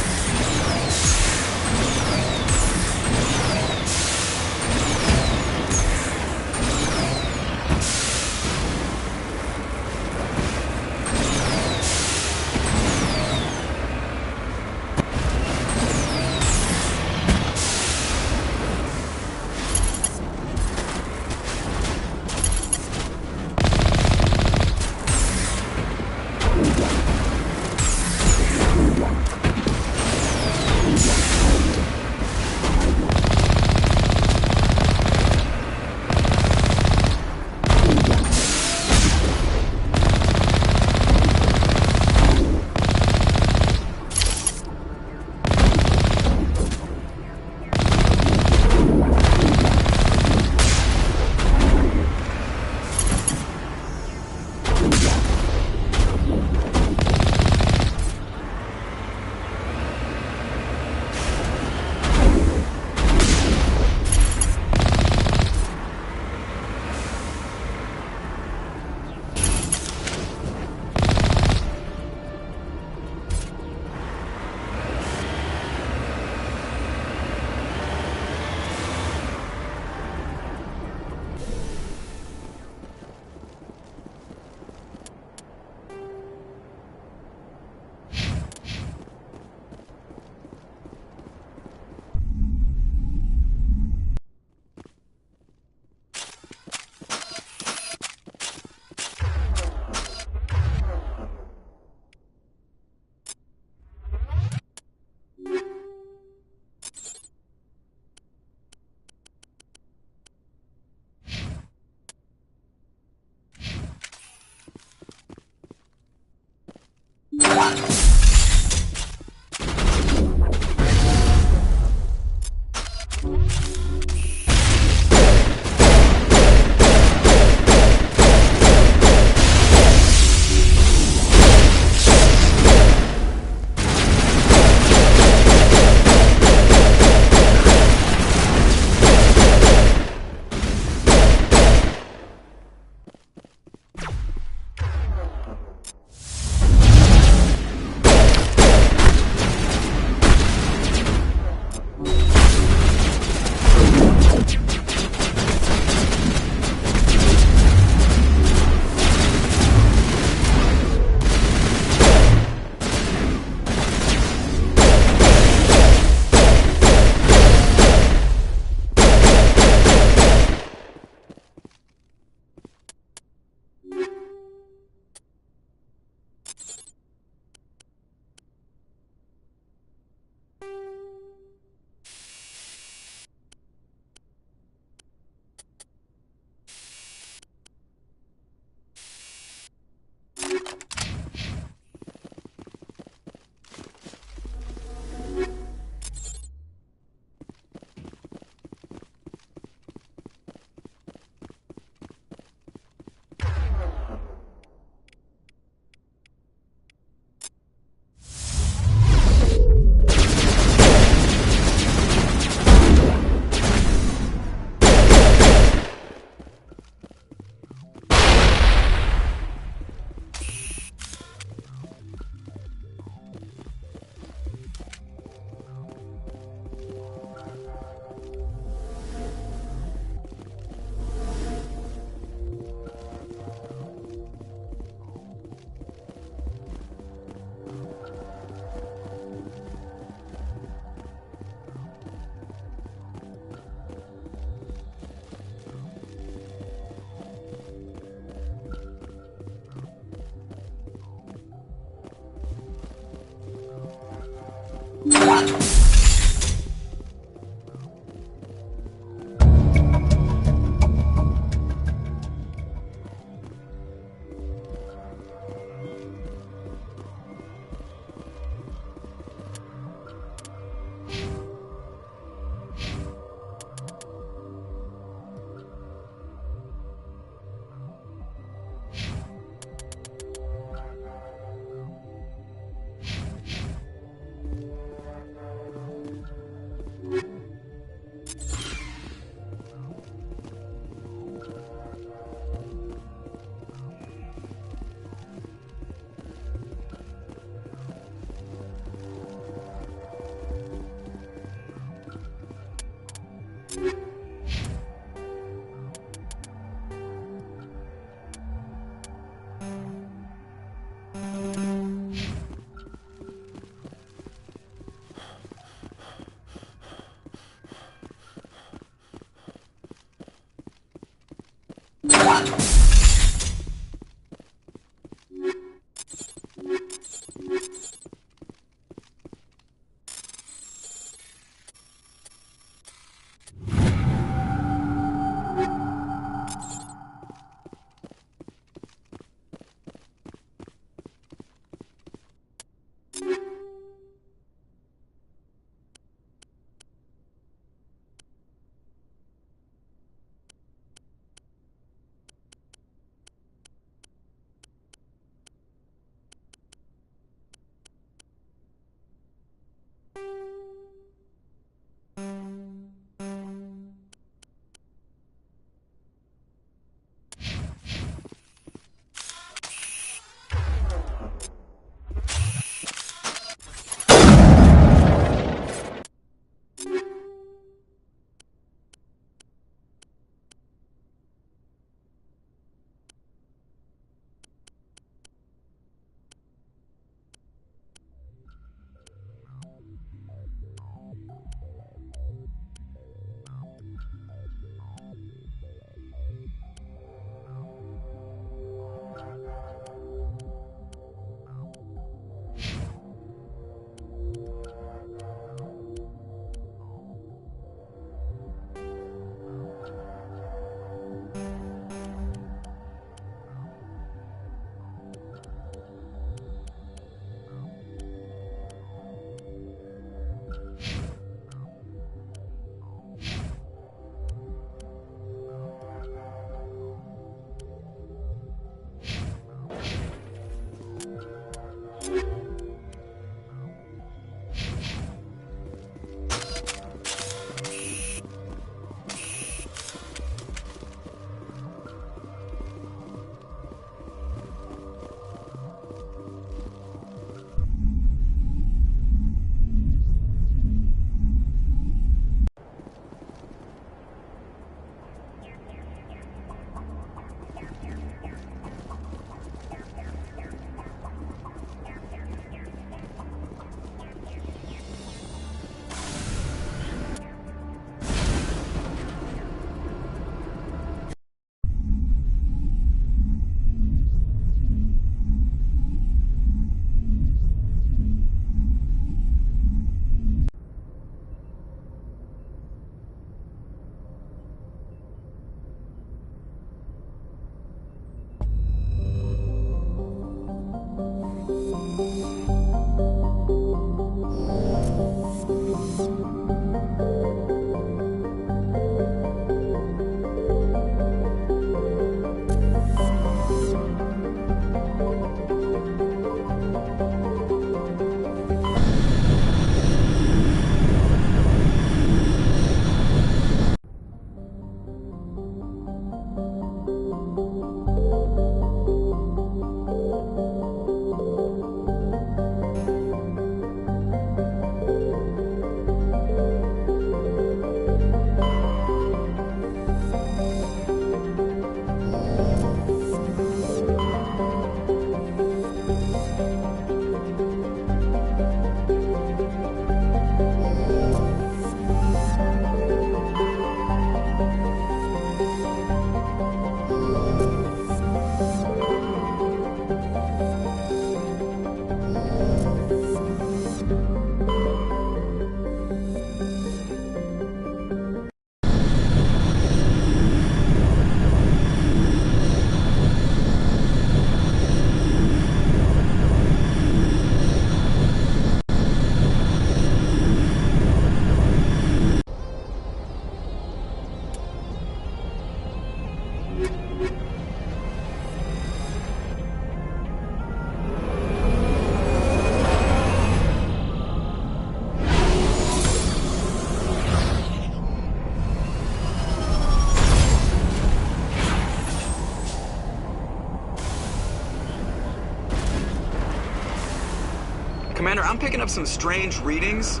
S20: Commander, I'm picking up some strange readings.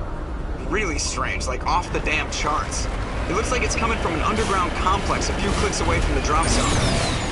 S20: Really strange, like off the damn charts. It looks like it's coming from an underground complex a few clicks away from the drop zone.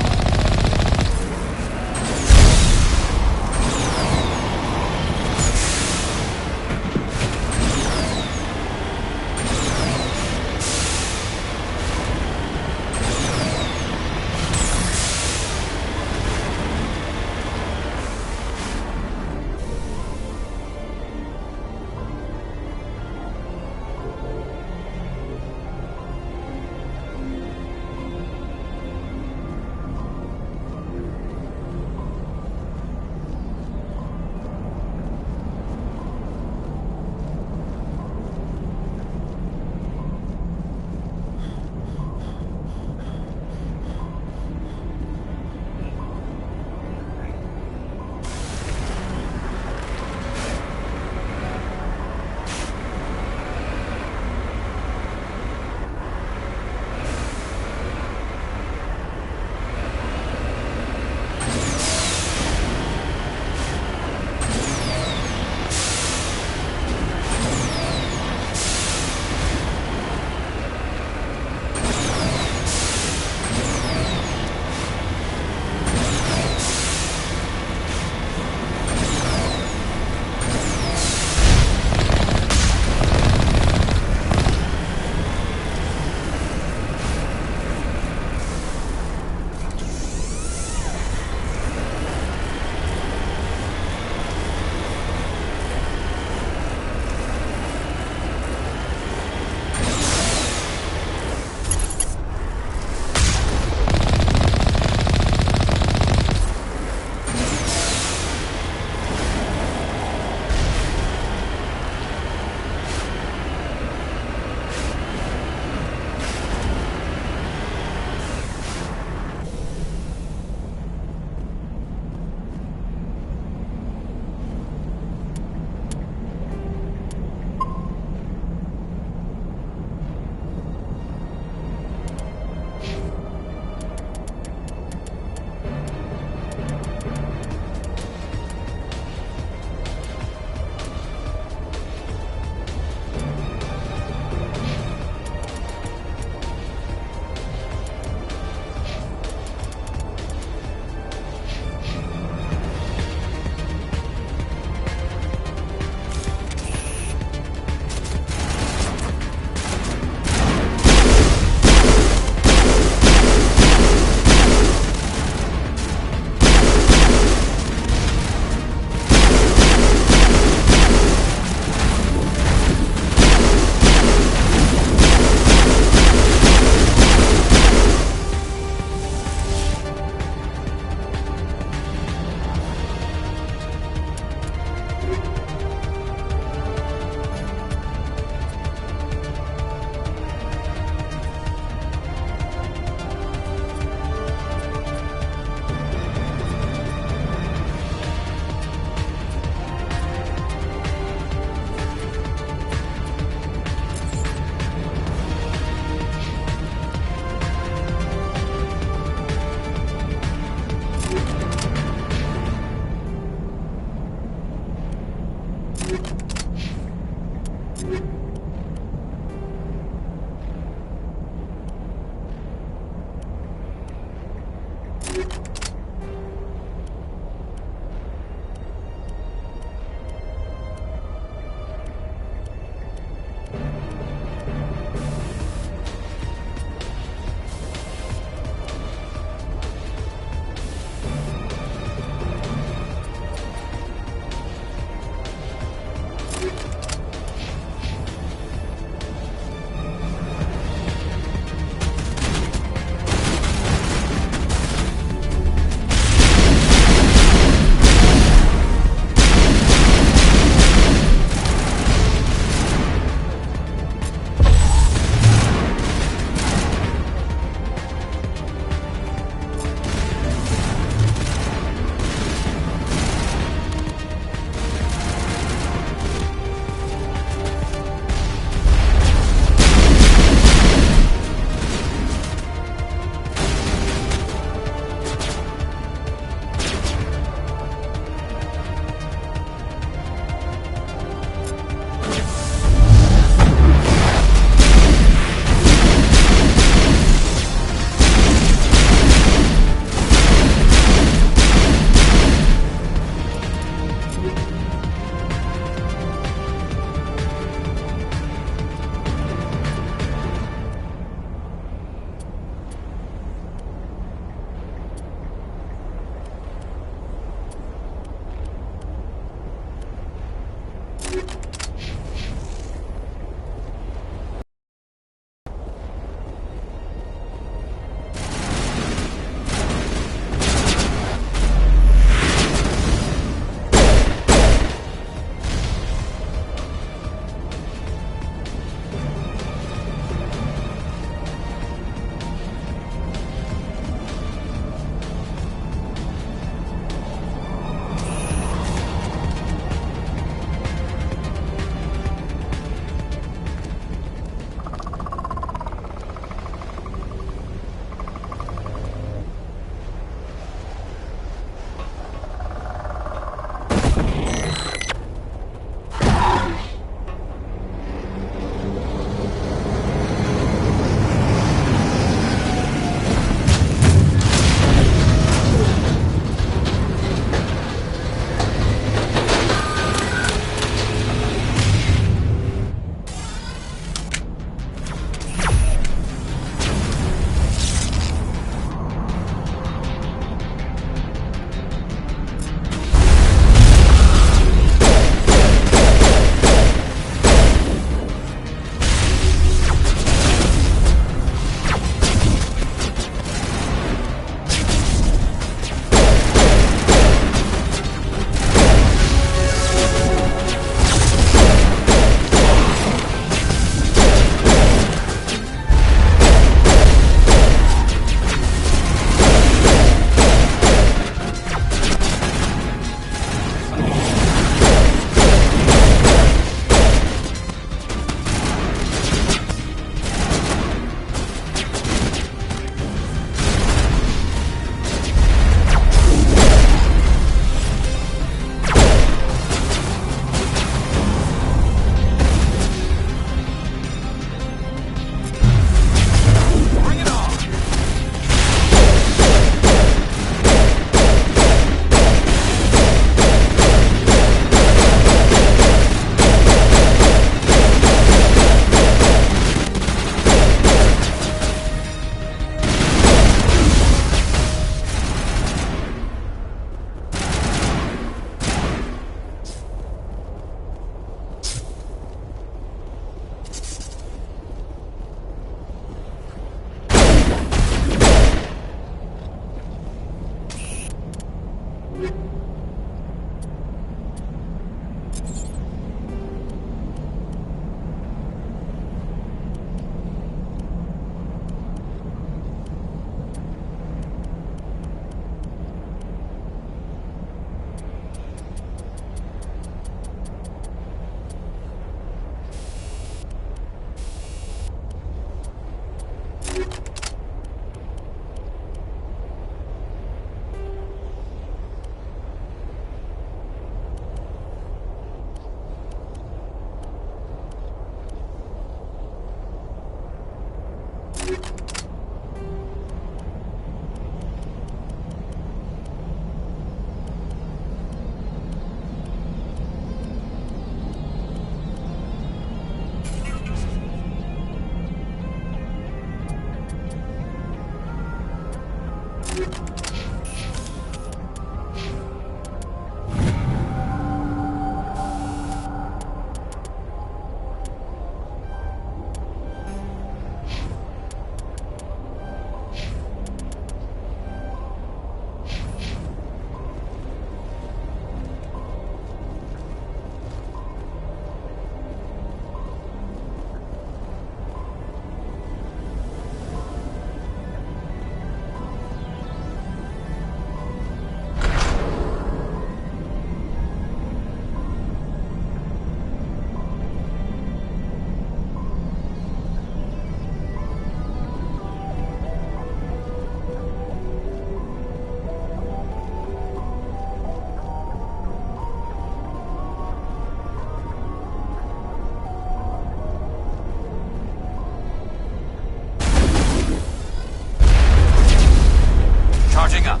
S19: Charging up.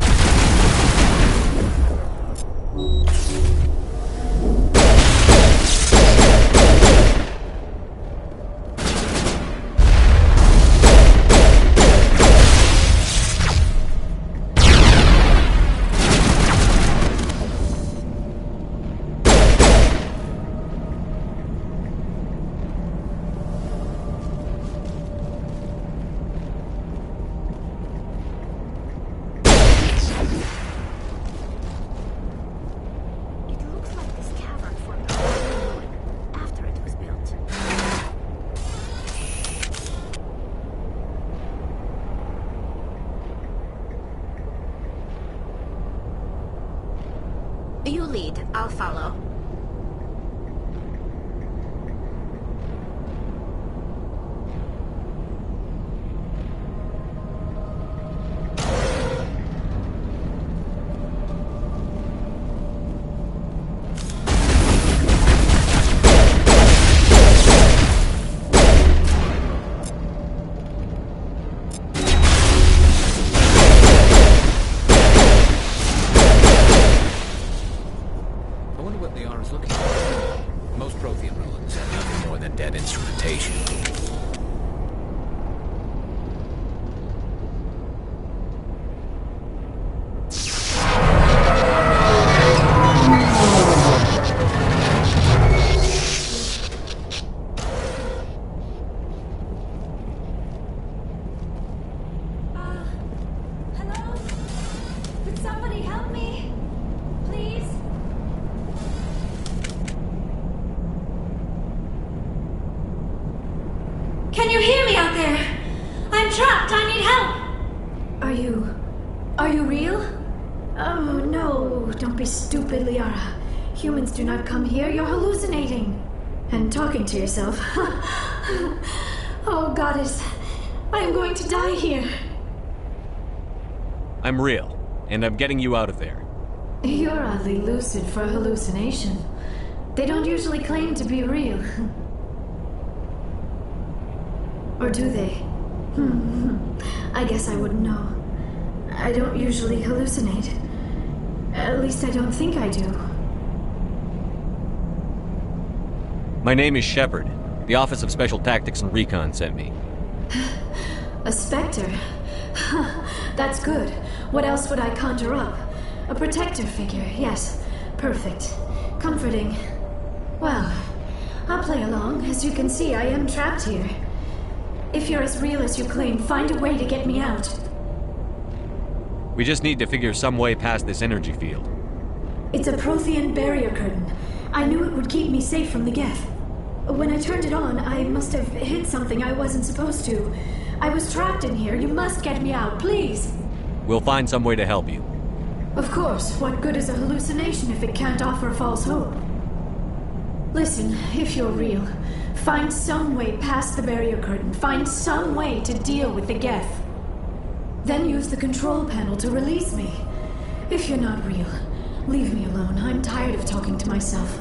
S3: You lead, I'll follow.
S5: Can you hear me out there? I'm trapped. I need help.
S3: Are you real? Oh, no. Don't be stupid, Liara. Humans do not come here. You're hallucinating. And talking to yourself. Oh, Goddess. I am going to die here.
S2: I'm real, and I'm getting you out of there.
S3: You're oddly lucid for a hallucination. They don't usually claim to be real. Or do they? I guess I wouldn't know. I don't usually hallucinate. At least I don't think I do.
S2: My name is Shepard. The Office of Special Tactics and Recon sent me.
S3: A Spectre? That's good. What else would I conjure up? A protector figure, yes. Perfect. Comforting. Well, I'll play along. As you can see, I am trapped here. If you're as real as you claim, find a way to get me out.
S2: We just need to figure some way past this energy field.
S3: It's a Prothean barrier curtain. I knew it would keep me safe from the Geth. When I turned it on, I must have hit something I wasn't supposed to. I was trapped in here. You must get me out, please.
S2: We'll find some way to help you.
S3: Of course. What good is a hallucination if it can't offer false hope? Listen, if you're real, find some way past the barrier curtain. Find some way to deal with the Geth. Then use the control panel to release me. If you're not real, leave me alone. I'm tired of talking to myself.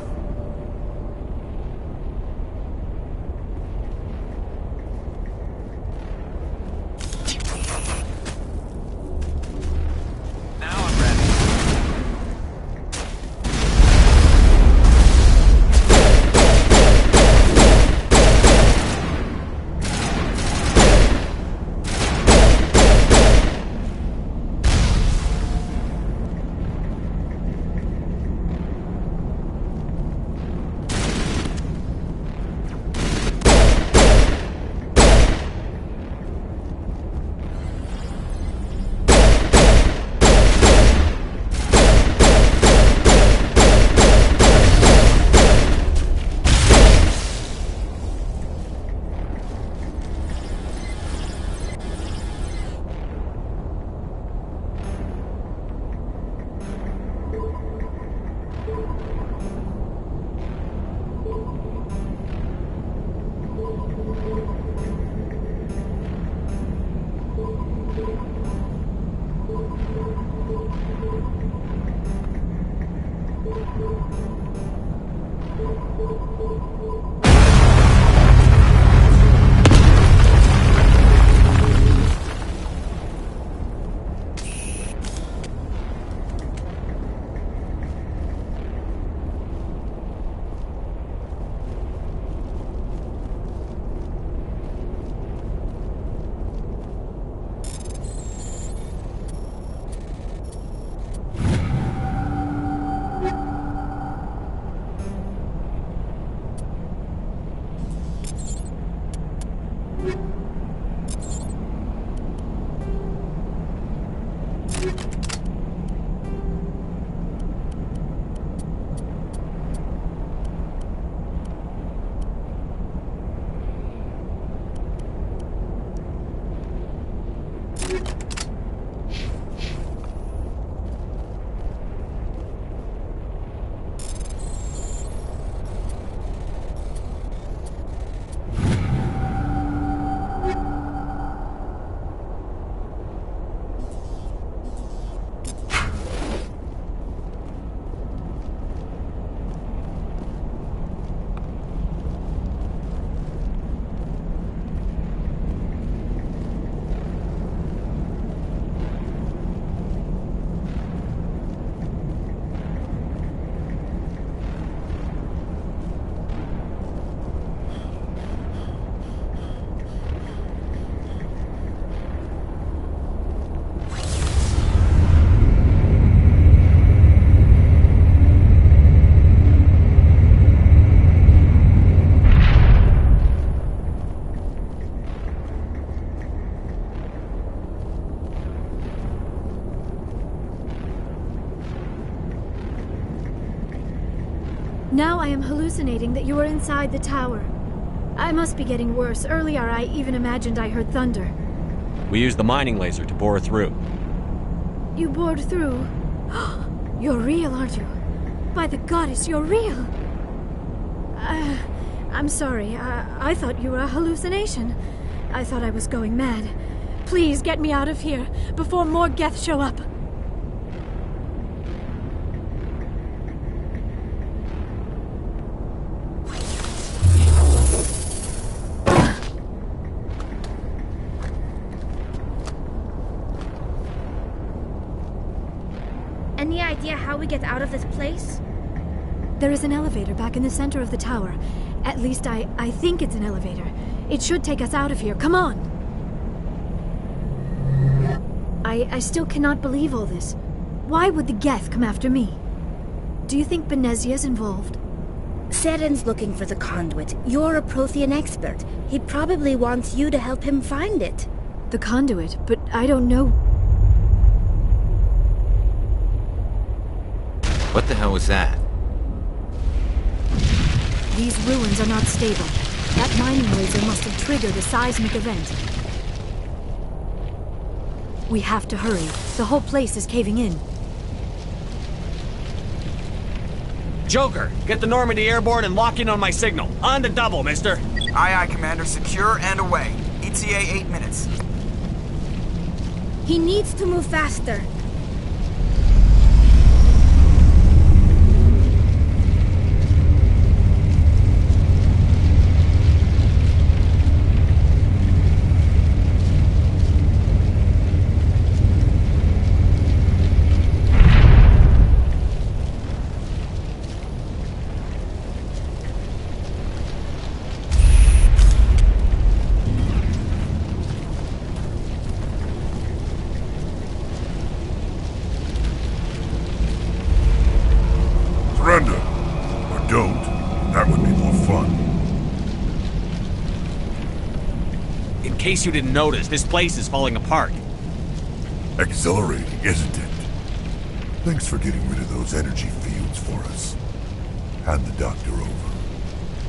S3: Now I am hallucinating that you are inside the tower. I must be getting worse. Earlier I even imagined I heard thunder.
S2: We used the mining laser to bore through.
S3: You bored through? You're real, aren't you? By the goddess, you're real! I'm sorry. I thought you were a hallucination. I thought I was going mad. Please get me out of here before more Geth show up. Any idea how we get out of this place? There is an elevator back in the center of the tower. At least I think it's an elevator. It should take us out of here. Come on! I still cannot believe all this. Why would the Geth come after me? Do you think Benezia's involved?
S6: Saren's looking for the conduit. You're a Prothean expert. He probably wants you to help him find it.
S3: The conduit? But I don't know.
S19: What the hell was that?
S3: These ruins are not stable. That mining laser must have triggered a seismic event. We have to hurry. The whole place is caving in.
S2: Joker, get the Normandy airborne and lock in on my signal. On the double, mister.
S20: Aye, aye, Commander. Secure and away. ETA 8 minutes.
S6: He needs to move faster.
S22: Surrender. Or don't. That would be more fun.
S2: In case you didn't notice, this place is falling apart.
S22: Exhilarating, isn't it? Thanks for getting rid of those energy fields for us. Hand the doctor over.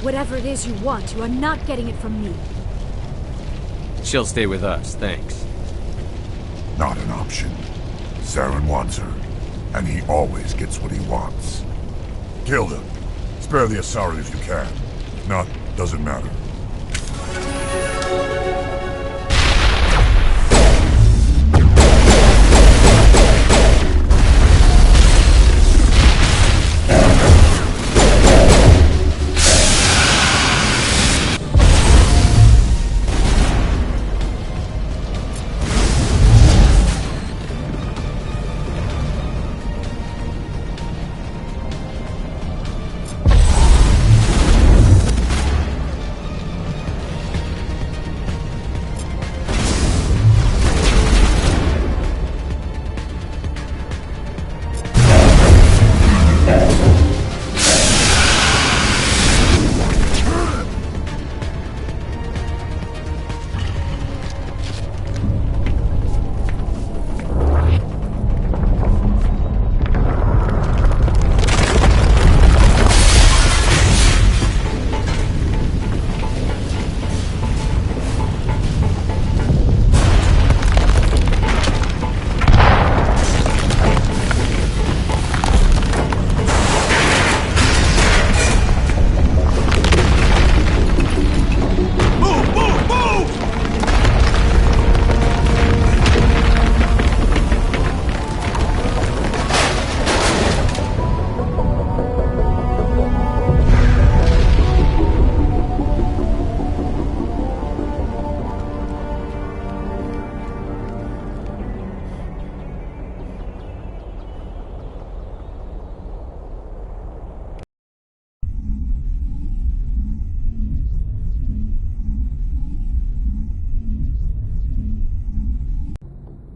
S3: Whatever it is you want, you are not getting it from me.
S2: She'll stay with us, thanks.
S22: Not an option. Saren wants her, and he always gets what he wants. Kill them. Spare the Asari if you can. If not, doesn't matter.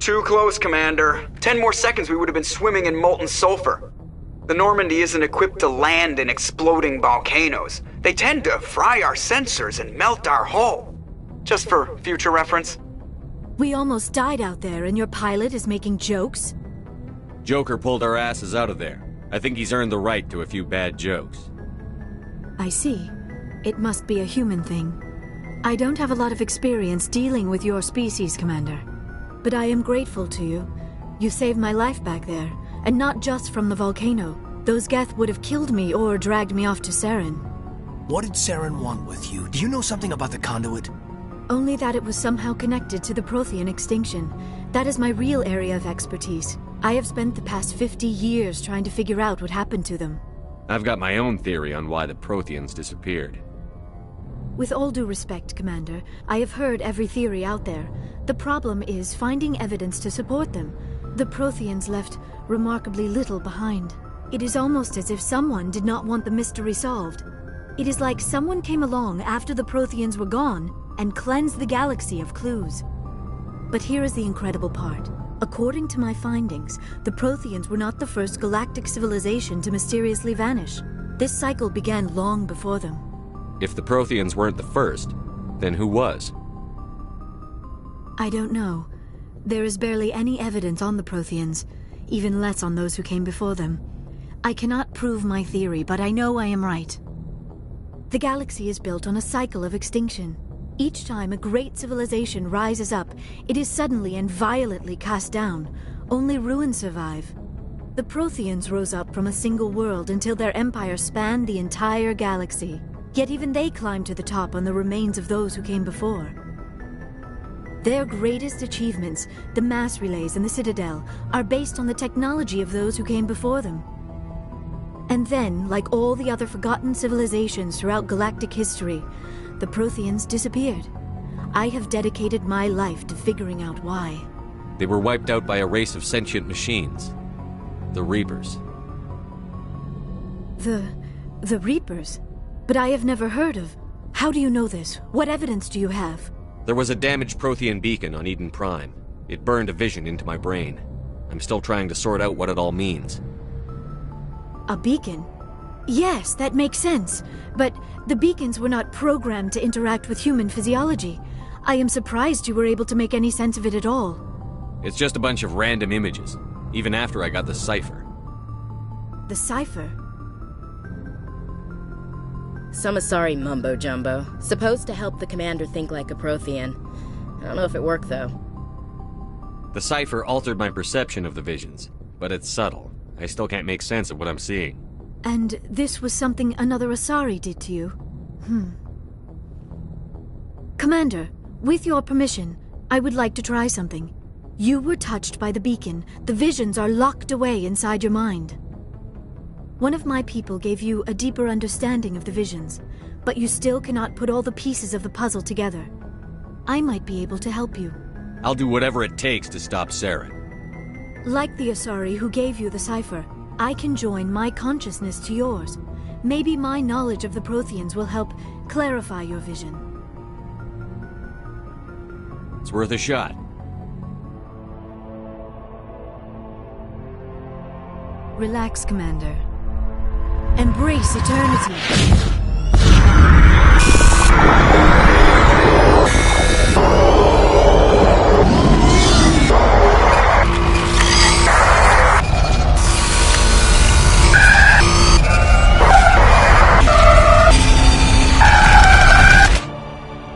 S20: Too close, Commander. 10 more seconds we would have been swimming in molten sulfur. The Normandy isn't equipped to land in exploding volcanoes. They tend to fry our sensors and melt our hull. Just for future reference.
S3: We almost died out there, and your pilot is making jokes?
S2: Joker pulled our asses out of there. I think he's earned the right to a few bad jokes.
S8: I see. It must be a human thing. I don't have a lot of experience dealing with your species, Commander. But I am grateful to you. You saved my life back there, and not just from the volcano. Those Geth would have killed me or dragged me off to Saren.
S18: What did Saren want with you? Do you know something about the conduit?
S8: Only that it was somehow connected to the Prothean extinction. That is my real area of expertise. I have spent the past 50 years trying to figure out what happened to them.
S2: I've got my own theory on why the Protheans disappeared.
S8: With all due respect, Commander, I have heard every theory out there. The problem is finding evidence to support them. The Protheans left remarkably little behind. It is almost as if someone did not want the mystery solved. It is like someone came along after the Protheans were gone and cleansed the galaxy of clues. But here is the incredible part. According to my findings, the Protheans were not the first galactic civilization to mysteriously vanish. This cycle began long before them.
S2: If the Protheans weren't the first, then who was?
S8: I don't know. There is barely any evidence on the Protheans, even less on those who came before them. I cannot prove my theory, but I know I am right. The galaxy is built on a cycle of extinction. Each time a great civilization rises up, it is suddenly and violently cast down. Only ruins survive. The Protheans rose up from a single world until their empire spanned the entire galaxy. Yet even they climbed to the top on the remains of those who came before. Their greatest achievements, the mass relays and the Citadel, are based on the technology of those who came before them. And then, like all the other forgotten civilizations throughout galactic history, the Protheans disappeared. I have dedicated my life to figuring out why.
S2: They were wiped out by a race of sentient machines. The Reapers.
S8: The Reapers? But I have never heard of... How do you know this? What evidence do you have?
S2: There was a damaged Prothean beacon on Eden Prime. It burned a vision into my brain. I'm still trying to sort out what it all means.
S8: A beacon? Yes, that makes sense. But the beacons were not programmed to interact with human physiology. I am surprised you were able to make any sense of it at all.
S2: It's just a bunch of random images, even after I got the cipher.
S8: The cipher?
S12: Some Asari mumbo-jumbo. Supposed to help the commander think like a Prothean. I don't know if it worked, though.
S2: The cipher altered my perception of the visions, but it's subtle. I still can't make sense of what I'm seeing.
S8: And this was something another Asari did to you? Commander, with your permission, I would like to try something. You were touched by the beacon. The visions are locked away inside your mind. One of my people gave you a deeper understanding of the visions, but you still cannot put all the pieces of the puzzle together. I might be able to help you.
S2: I'll do whatever it takes to stop Saren.
S8: Like the Asari who gave you the cipher, I can join my consciousness to yours. Maybe my knowledge of the Protheans will help clarify your vision.
S2: It's worth a shot.
S8: Relax, Commander. Embrace eternity.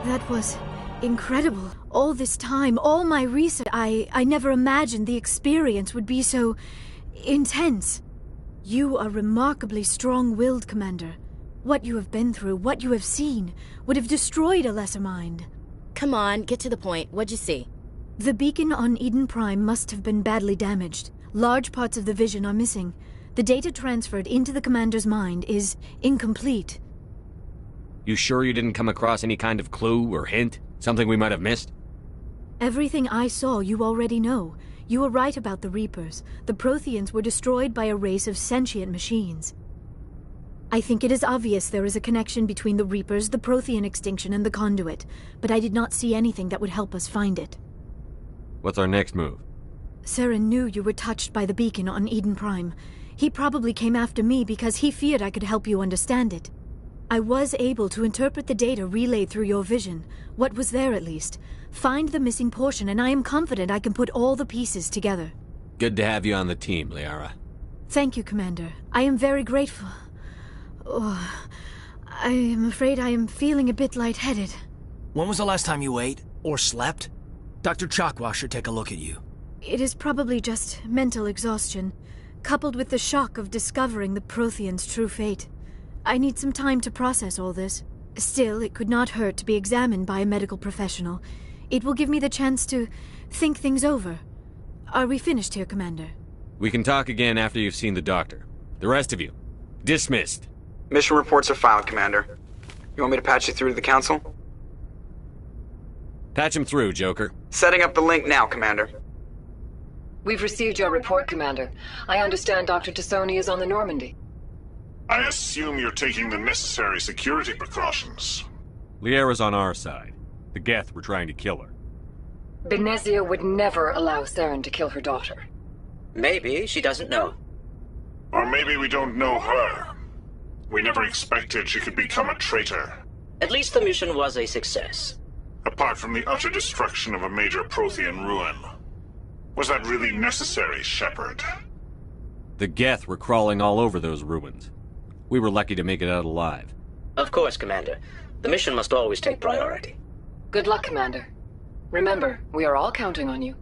S8: That was incredible. All this time, all my research, I never imagined the experience would be so intense. You are remarkably strong-willed, Commander. What you have been through, what you have seen, would have destroyed a lesser mind.
S12: Come on, get to the point. What'd you see?
S8: The beacon on Eden Prime must have been badly damaged. Large parts of the vision are missing. The data transferred into the Commander's mind is incomplete.
S2: You sure you didn't come across any kind of clue or hint? Something we might have missed?
S8: Everything I saw you already know. You were right about the Reapers. The Protheans were destroyed by a race of sentient machines. I think it is obvious there is a connection between the Reapers, the Prothean extinction, and the Conduit, but I did not see anything that would help us find it.
S2: What's our next move?
S8: Saren knew you were touched by the beacon on Eden Prime. He probably came after me because he feared I could help you understand it. I was able to interpret the data relayed through your vision, what was there at least, find the missing portion, and I am confident I can put all the pieces together.
S2: Good to have you on the team, Liara.
S8: Thank you, Commander. I am very grateful. Oh, I am afraid I am feeling a bit lightheaded.
S18: When was the last time you ate? Or slept? Dr. Chakwa should take a look at you.
S8: It is probably just mental exhaustion, coupled with the shock of discovering the Protheans' true fate. I need some time to process all this. Still, it could not hurt to be examined by a medical professional. It will give me the chance to think things over. Are we finished here, Commander?
S2: We can talk again after you've seen the doctor. The rest of you, dismissed.
S20: Mission reports are filed, Commander. You want me to patch you through to the Council?
S2: Patch him through, Joker.
S20: Setting up the link now, Commander.
S21: We've received your report, Commander. I understand Dr. Tassoni is on the Normandy.
S9: I assume you're taking the necessary security precautions.
S2: Liara's on our side. The Geth were trying to kill her.
S21: Benezia would never allow Saren to kill her daughter.
S7: Maybe she doesn't know.
S9: Or maybe we don't know her. We never expected she could become a traitor.
S7: At least the mission was a success.
S9: Apart from the utter destruction of a major Prothean ruin. Was that really necessary, Shepard?
S2: The Geth were crawling all over those ruins. We were lucky to make it out alive.
S7: Of course, Commander. The mission must always take priority.
S21: Good luck, Commander. Remember, we are all counting on you.